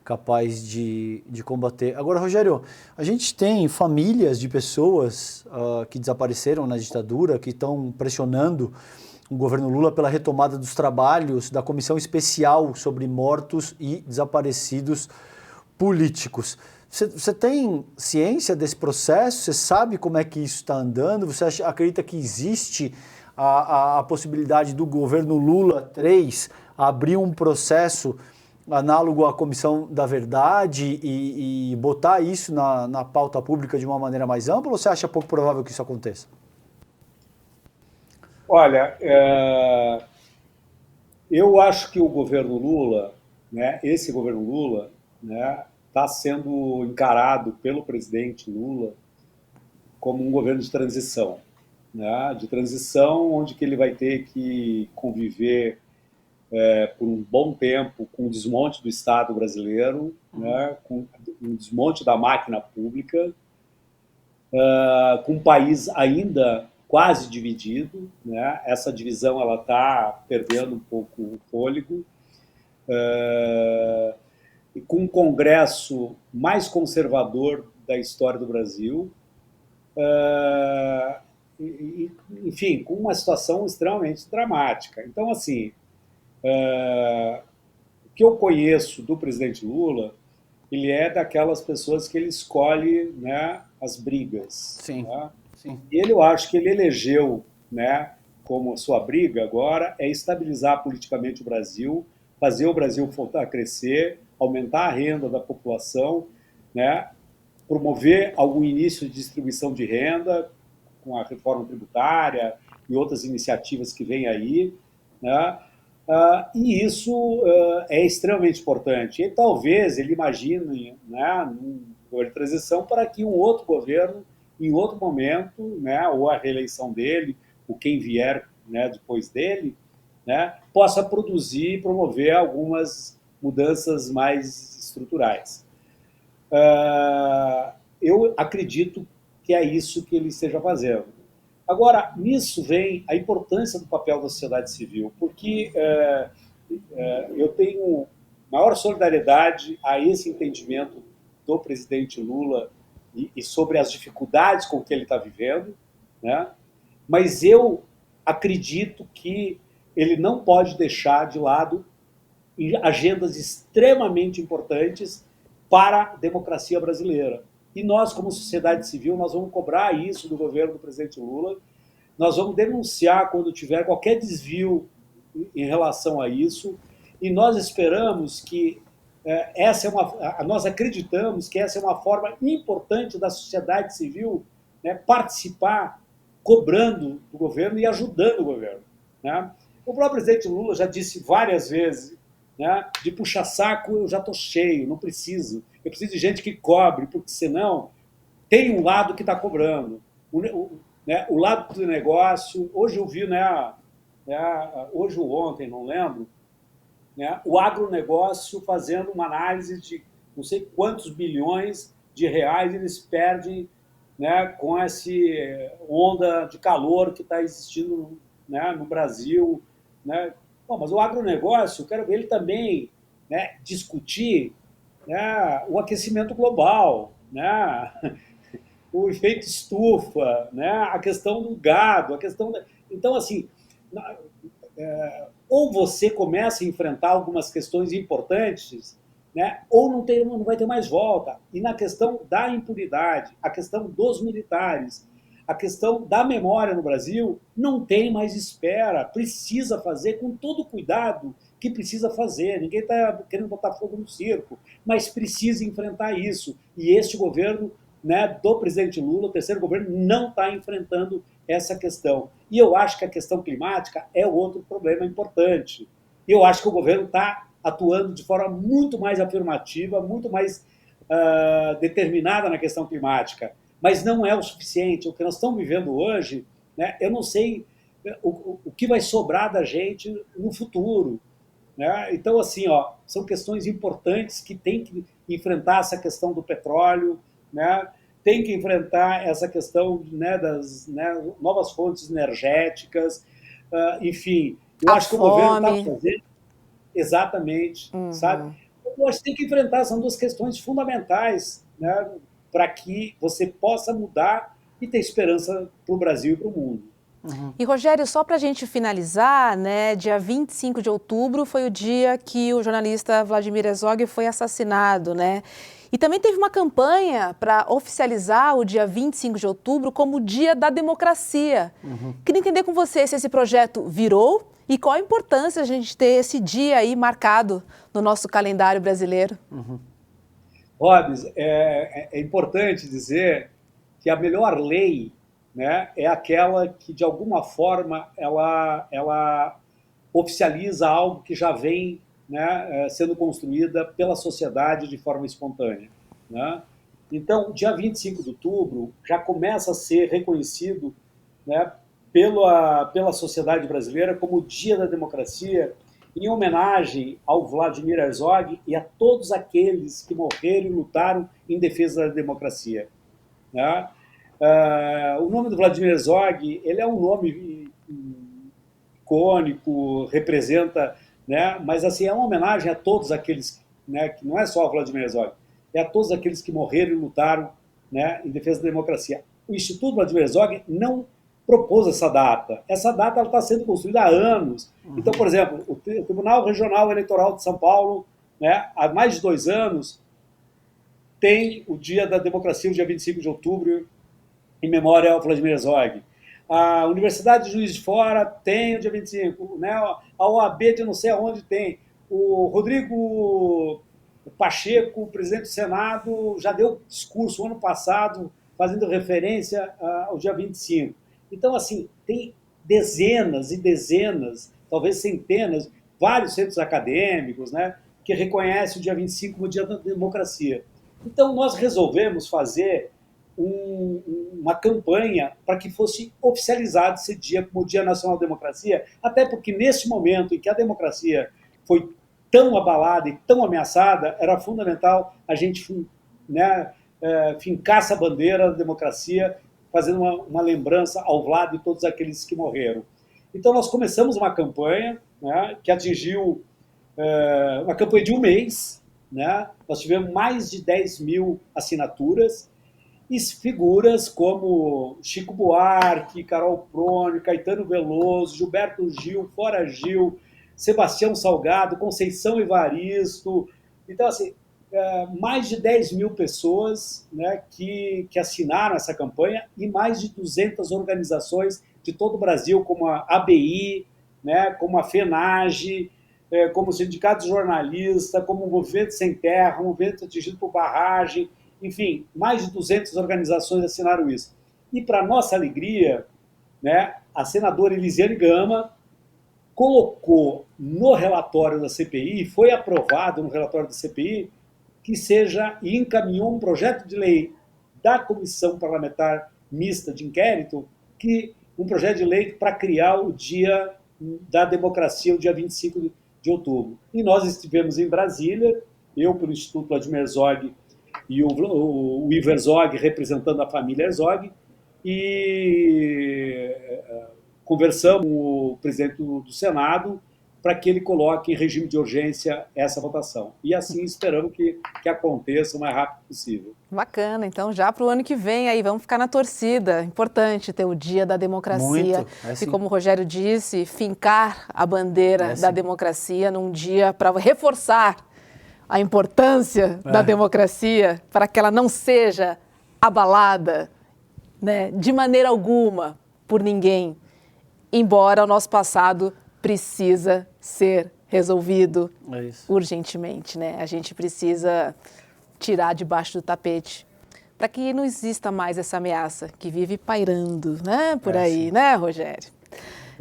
capaz de combater. Agora, Rogério, a gente tem famílias de pessoas que desapareceram na ditadura, que estão pressionando o governo Lula pela retomada dos trabalhos da Comissão Especial sobre Mortos e Desaparecidos Políticos. Você tem ciência desse processo? Você sabe como é que isso está andando? Você acredita que existe a possibilidade do governo Lula 3 abrir um processo análogo à Comissão da Verdade e botar isso na pauta pública de uma maneira mais ampla, ou você acha pouco provável que isso aconteça? Olha, eu acho que o governo Lula, né, esse governo Lula, né, está sendo encarado pelo presidente Lula como um governo de transição, né, onde que ele vai ter que conviver por um bom tempo com o desmonte do Estado brasileiro, né, com um desmonte da máquina pública, com um país ainda quase dividido, né? Essa divisão ela está perdendo um pouco o fôlego, com um Congresso mais conservador da história do Brasil, enfim, com uma situação extremamente dramática. Então, assim, o que eu conheço do presidente Lula, ele é daquelas pessoas que ele escolhe, né, as brigas. Sim. Né? Sim. E eu acho que ele elegeu, né, como sua briga agora é estabilizar politicamente o Brasil, fazer o Brasil voltar a crescer, aumentar a renda da população, né, promover algum início de distribuição de renda com a reforma tributária e outras iniciativas que vêm aí, né? E isso é extremamente importante. E talvez ele imagine, né, um governo de transição para que um outro governo, em outro momento, né, ou a reeleição dele, ou quem vier, né, depois dele, né, possa produzir e promover algumas mudanças mais estruturais. Eu acredito que é isso que ele esteja fazendo. Agora, nisso vem a importância do papel da sociedade civil, porque eu tenho maior solidariedade a esse entendimento do presidente Lula e sobre as dificuldades com que ele está vivendo, né? Mas eu acredito que ele não pode deixar de lado agendas extremamente importantes para a democracia brasileira. E nós, como sociedade civil, nós vamos cobrar isso do governo do presidente Lula, nós vamos denunciar quando tiver qualquer desvio em relação a isso, e nós esperamos que nós acreditamos que essa é uma forma importante da sociedade civil, né, participar, cobrando do governo e ajudando o governo. Né? O próprio presidente Lula já disse várias vezes, né, de puxa-saco eu já estou cheio, não preciso. Eu preciso de gente que cobre, porque senão tem um lado que está cobrando. O lado do negócio, hoje eu vi, hoje ou ontem, não lembro, né, o agronegócio fazendo uma análise de não sei quantos bilhões de reais eles perdem, né, com essa onda de calor que está existindo, né, no Brasil. Né? Bom, mas o agronegócio, eu quero ver ele também, né, discutir, né, o aquecimento global, né, o efeito estufa, né, a questão do gado, a questão da... Então, assim, ou você começa a enfrentar algumas questões importantes, né, ou não vai ter mais volta. E na questão da impunidade, a questão dos militares, a questão da memória no Brasil, não tem mais espera. Precisa fazer com todo o cuidado que precisa fazer. Ninguém está querendo botar fogo no circo, mas precisa enfrentar isso. E este governo, né, do presidente Lula, o terceiro governo, não está enfrentando essa questão. E eu acho que a questão climática é outro problema importante. Eu acho que o governo está atuando de forma muito mais afirmativa, muito mais determinada na questão climática. Mas não é o suficiente. O que nós estamos vivendo hoje, né, eu não sei o que vai sobrar da gente no futuro. Né? Então, assim, ó, são questões importantes que tem que enfrentar essa questão do petróleo, né? Tem que enfrentar essa questão, né, das, né, novas fontes energéticas, enfim. Eu acho que o governo está fazendo exatamente, sabe? Eu acho que tem que enfrentar, são duas questões fundamentais, né, para que você possa mudar e ter esperança para o Brasil e para o mundo. E, Rogério, só para a gente finalizar, né, dia 25 de outubro foi o dia que o jornalista Vladimir Herzog foi assassinado, né? E também teve uma campanha para oficializar o dia 25 de outubro como o Dia da Democracia. Queria entender com você se esse projeto virou e qual a importância a gente ter esse dia aí marcado no nosso calendário brasileiro. Robes, é importante dizer que a melhor lei, né, é aquela que, de alguma forma, ela oficializa algo que já vem, né, sendo construída pela sociedade de forma espontânea. Né? Então, dia 25 de outubro já começa a ser reconhecido, né, pela sociedade brasileira como o Dia da Democracia, em homenagem ao Vladimir Herzog e a todos aqueles que morreram e lutaram em defesa da democracia. Né? O nome do Vladimir Herzog, ele é um nome icônico, representa, né? Mas assim, é uma homenagem a todos aqueles, né, que não é só o Vladimir Herzog, é a todos aqueles que morreram e lutaram, né, em defesa da democracia. O Instituto Vladimir Herzog não propôs essa data. Essa data está sendo construída há anos. Então, por exemplo, o Tribunal Regional Eleitoral de São Paulo, né, há mais de 2 anos, tem o Dia da Democracia, o dia 25 de outubro, em memória ao Vladimir Herzog. A Universidade de Juiz de Fora tem o dia 25, né? A OAB de não sei aonde tem. O Rodrigo Pacheco, presidente do Senado, já deu discurso ano passado, fazendo referência ao dia 25. Então, assim, tem dezenas e dezenas, talvez centenas, vários centros acadêmicos, né, que reconhecem o dia 25 como o Dia da Democracia. Então, nós resolvemos fazer uma campanha para que fosse oficializado esse dia como o Dia Nacional da Democracia, até porque nesse momento em que a democracia foi tão abalada e tão ameaçada, era fundamental a gente, né, fincar essa bandeira da democracia, fazendo uma lembrança ao Vlad e todos aqueles que morreram. Então nós começamos uma campanha, né, que atingiu uma campanha de 1 mês, né? Nós tivemos mais de 10 mil assinaturas, e figuras como Chico Buarque, Carol Prone, Caetano Veloso, Gilberto Gil, Fora Gil, Sebastião Salgado, Conceição Evaristo. Então, assim, mais de 10 mil pessoas, né, que assinaram essa campanha e mais de 200 organizações de todo o Brasil, como a ABI, né, como a FENAGE, como o Sindicato de Jornalistas, como o Movimento Sem Terra, o Movimento Atingido por Barragem, enfim, mais de 200 organizações assinaram isso. E, para nossa alegria, né, a senadora Elisiane Gama colocou no relatório da CPI, foi aprovado no relatório da CPI, que seja, e encaminhou um projeto de lei da Comissão Parlamentar Mista de Inquérito, um projeto de lei para criar o Dia da Democracia, o dia 25 de outubro. E nós estivemos em Brasília, eu pelo Instituto Vladimir Herzog e o Ivo Herzog representando a família Herzog, e conversamos com o presidente do Senado para que ele coloque em regime de urgência essa votação. E assim esperamos que aconteça o mais rápido possível. Bacana, então já para o ano que vem aí, vamos ficar na torcida. Importante ter o Dia da Democracia. Muito, e como o Rogério disse, fincar a bandeira da democracia num dia para reforçar a importância da democracia, para que ela não seja abalada, né, de maneira alguma por ninguém, embora o nosso passado precisa ser resolvido urgentemente, né? A gente precisa tirar debaixo do tapete para que não exista mais essa ameaça que vive pairando, né, por aí, né, Rogério?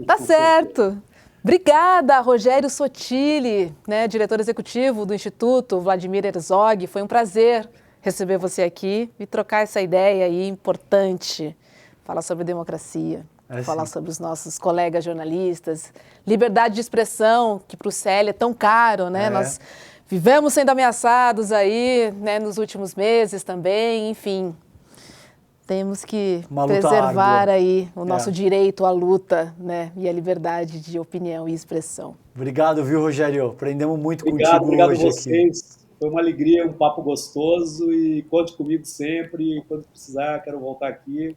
Tá certo. Obrigada, Rogério Sotili, né, diretor executivo do Instituto Vladimir Herzog. Foi um prazer receber você aqui e trocar essa ideia aí importante, falar sobre democracia. Falar sobre os nossos colegas jornalistas, liberdade de expressão, que para o CL é tão caro, né? Nós vivemos sendo ameaçados aí, né, nos últimos meses também, enfim. Temos que preservar aí o nosso direito à luta, né, e a liberdade de opinião e expressão. Obrigado, viu, Rogério? Aprendemos muito contigo hoje. Obrigado a vocês. Aqui. Foi uma alegria, um papo gostoso e conte comigo sempre. Quando precisar, quero voltar aqui.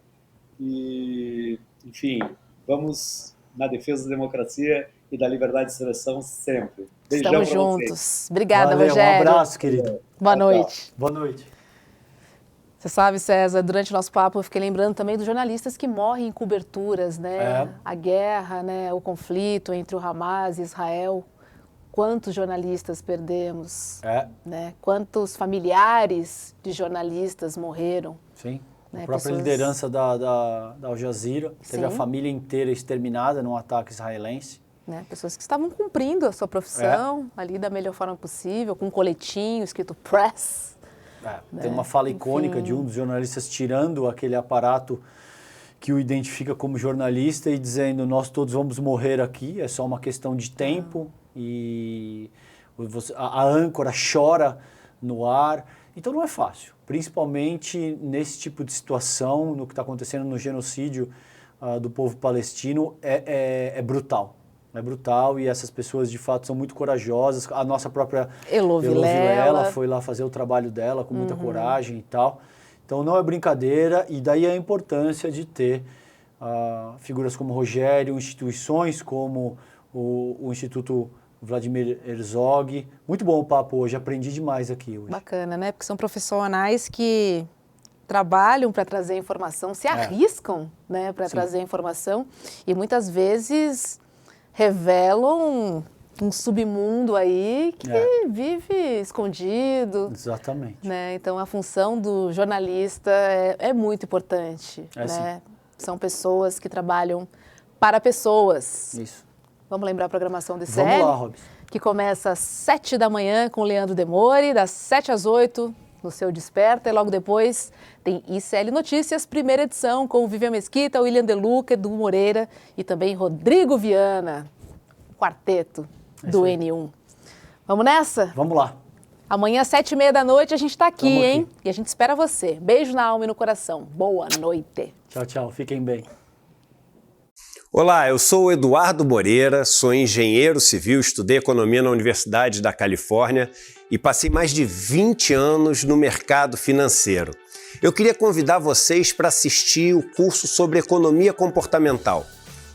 E, enfim, vamos na defesa da democracia e da liberdade de expressão sempre. Beijão. Estamos juntos. Vocês. Obrigada, Valeu, Rogério. Um abraço, querido. Boa noite. Boa noite. Você sabe, César, durante o nosso papo eu fiquei lembrando também dos jornalistas que morrem em coberturas, né? A guerra, né? O conflito entre o Hamas e Israel. Quantos jornalistas perdemos? Né? Quantos familiares de jornalistas morreram? Sim. A própria liderança da Al Jazeera teve a família inteira exterminada num ataque israelense. Né? Pessoas que estavam cumprindo a sua profissão ali da melhor forma possível, com um coletinho escrito press. Né? Tem uma fala icônica de um dos jornalistas tirando aquele aparato que o identifica como jornalista e dizendo: nós todos vamos morrer aqui, é só uma questão de tempo. E a âncora chora no ar. Então não é fácil, principalmente nesse tipo de situação, no que está acontecendo no genocídio do povo palestino, é brutal. É brutal e essas pessoas de fato são muito corajosas. A nossa própria Elo Vilela foi lá fazer o trabalho dela com muita coragem e tal. Então não é brincadeira e daí a importância de ter figuras como Rogério, instituições como o Instituto Vladimir Herzog. Muito bom o papo hoje, aprendi demais aqui hoje. Bacana, né? Porque são profissionais que trabalham para trazer informação, se arriscam, né, para trazer informação e muitas vezes revelam um submundo aí que vive escondido. Exatamente. Né? Então a função do jornalista é muito importante. Né? São pessoas que trabalham para pessoas. Isso. Vamos lembrar a programação do Vamos lá, Robson. Que começa às 7 da manhã com o Leandro Demore, das 7 às 8 no seu Desperta, e logo depois tem ICL Notícias, primeira edição, com Vivian Mesquita, William De Luca, Edu Moreira e também Rodrigo Viana, quarteto do N1. Vamos nessa? Vamos lá. Amanhã, às 7h30 da noite, a gente está aqui, hein? E a gente espera você. Beijo na alma e no coração. Boa noite. Tchau, tchau. Fiquem bem. Olá, eu sou o Eduardo Moreira, sou engenheiro civil, estudei economia na Universidade da Califórnia e passei mais de 20 anos no mercado financeiro. Eu queria convidar vocês para assistir o curso sobre economia comportamental.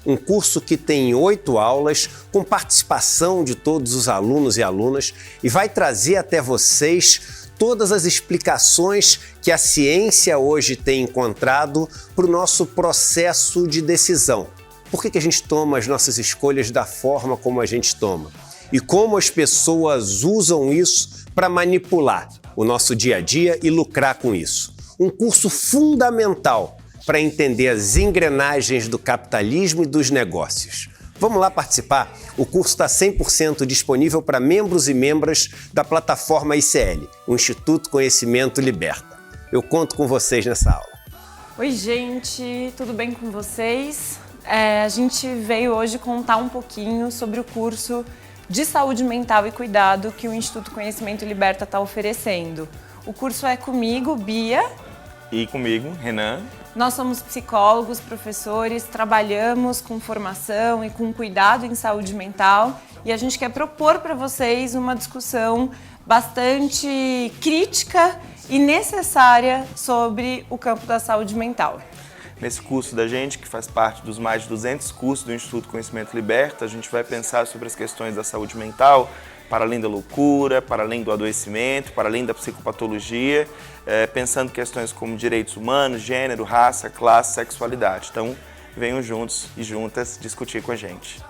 Um curso que tem 8 aulas, com participação de todos os alunos e alunas, e vai trazer até vocês todas as explicações que a ciência hoje tem encontrado para o nosso processo de decisão. Por que a gente toma as nossas escolhas da forma como a gente toma? E como as pessoas usam isso para manipular o nosso dia a dia e lucrar com isso. Um curso fundamental para entender as engrenagens do capitalismo e dos negócios. Vamos lá participar? O curso está 100% disponível para membros e membras da plataforma ICL, o Instituto Conhecimento Liberta. Eu conto com vocês nessa aula. Oi, gente, tudo bem com vocês? A gente veio hoje contar um pouquinho sobre o curso de saúde mental e cuidado que o Instituto Conhecimento Liberta está oferecendo. O curso é comigo, Bia. E comigo, Renan. Nós somos psicólogos, professores, trabalhamos com formação e com cuidado em saúde mental e a gente quer propor para vocês uma discussão bastante crítica e necessária sobre o campo da saúde mental. Nesse curso da gente, que faz parte dos mais de 200 cursos do Instituto Conhecimento Liberta, a gente vai pensar sobre as questões da saúde mental, para além da loucura, para além do adoecimento, para além da psicopatologia, pensando questões como direitos humanos, gênero, raça, classe, sexualidade. Então, venham juntos e juntas discutir com a gente.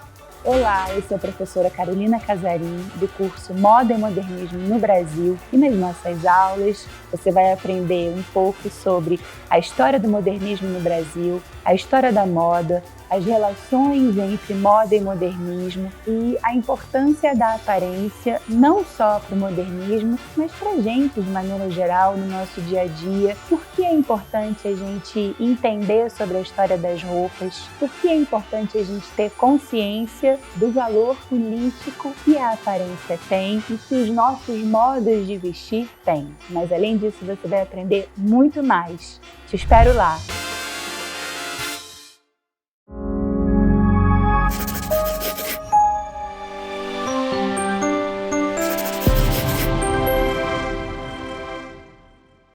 Olá, eu sou a professora Carolina Casarim, do curso Moda e Modernismo no Brasil, e nas nossas aulas você vai aprender um pouco sobre a história do modernismo no Brasil, a história da moda, as relações entre moda e modernismo e a importância da aparência não só para o modernismo, mas para a gente de maneira geral no nosso dia a dia. Por que é importante a gente entender sobre a história das roupas? Por que é importante a gente ter consciência do valor político que a aparência tem e que os nossos modos de vestir têm? Mas além disso, você vai aprender muito mais. Te espero lá!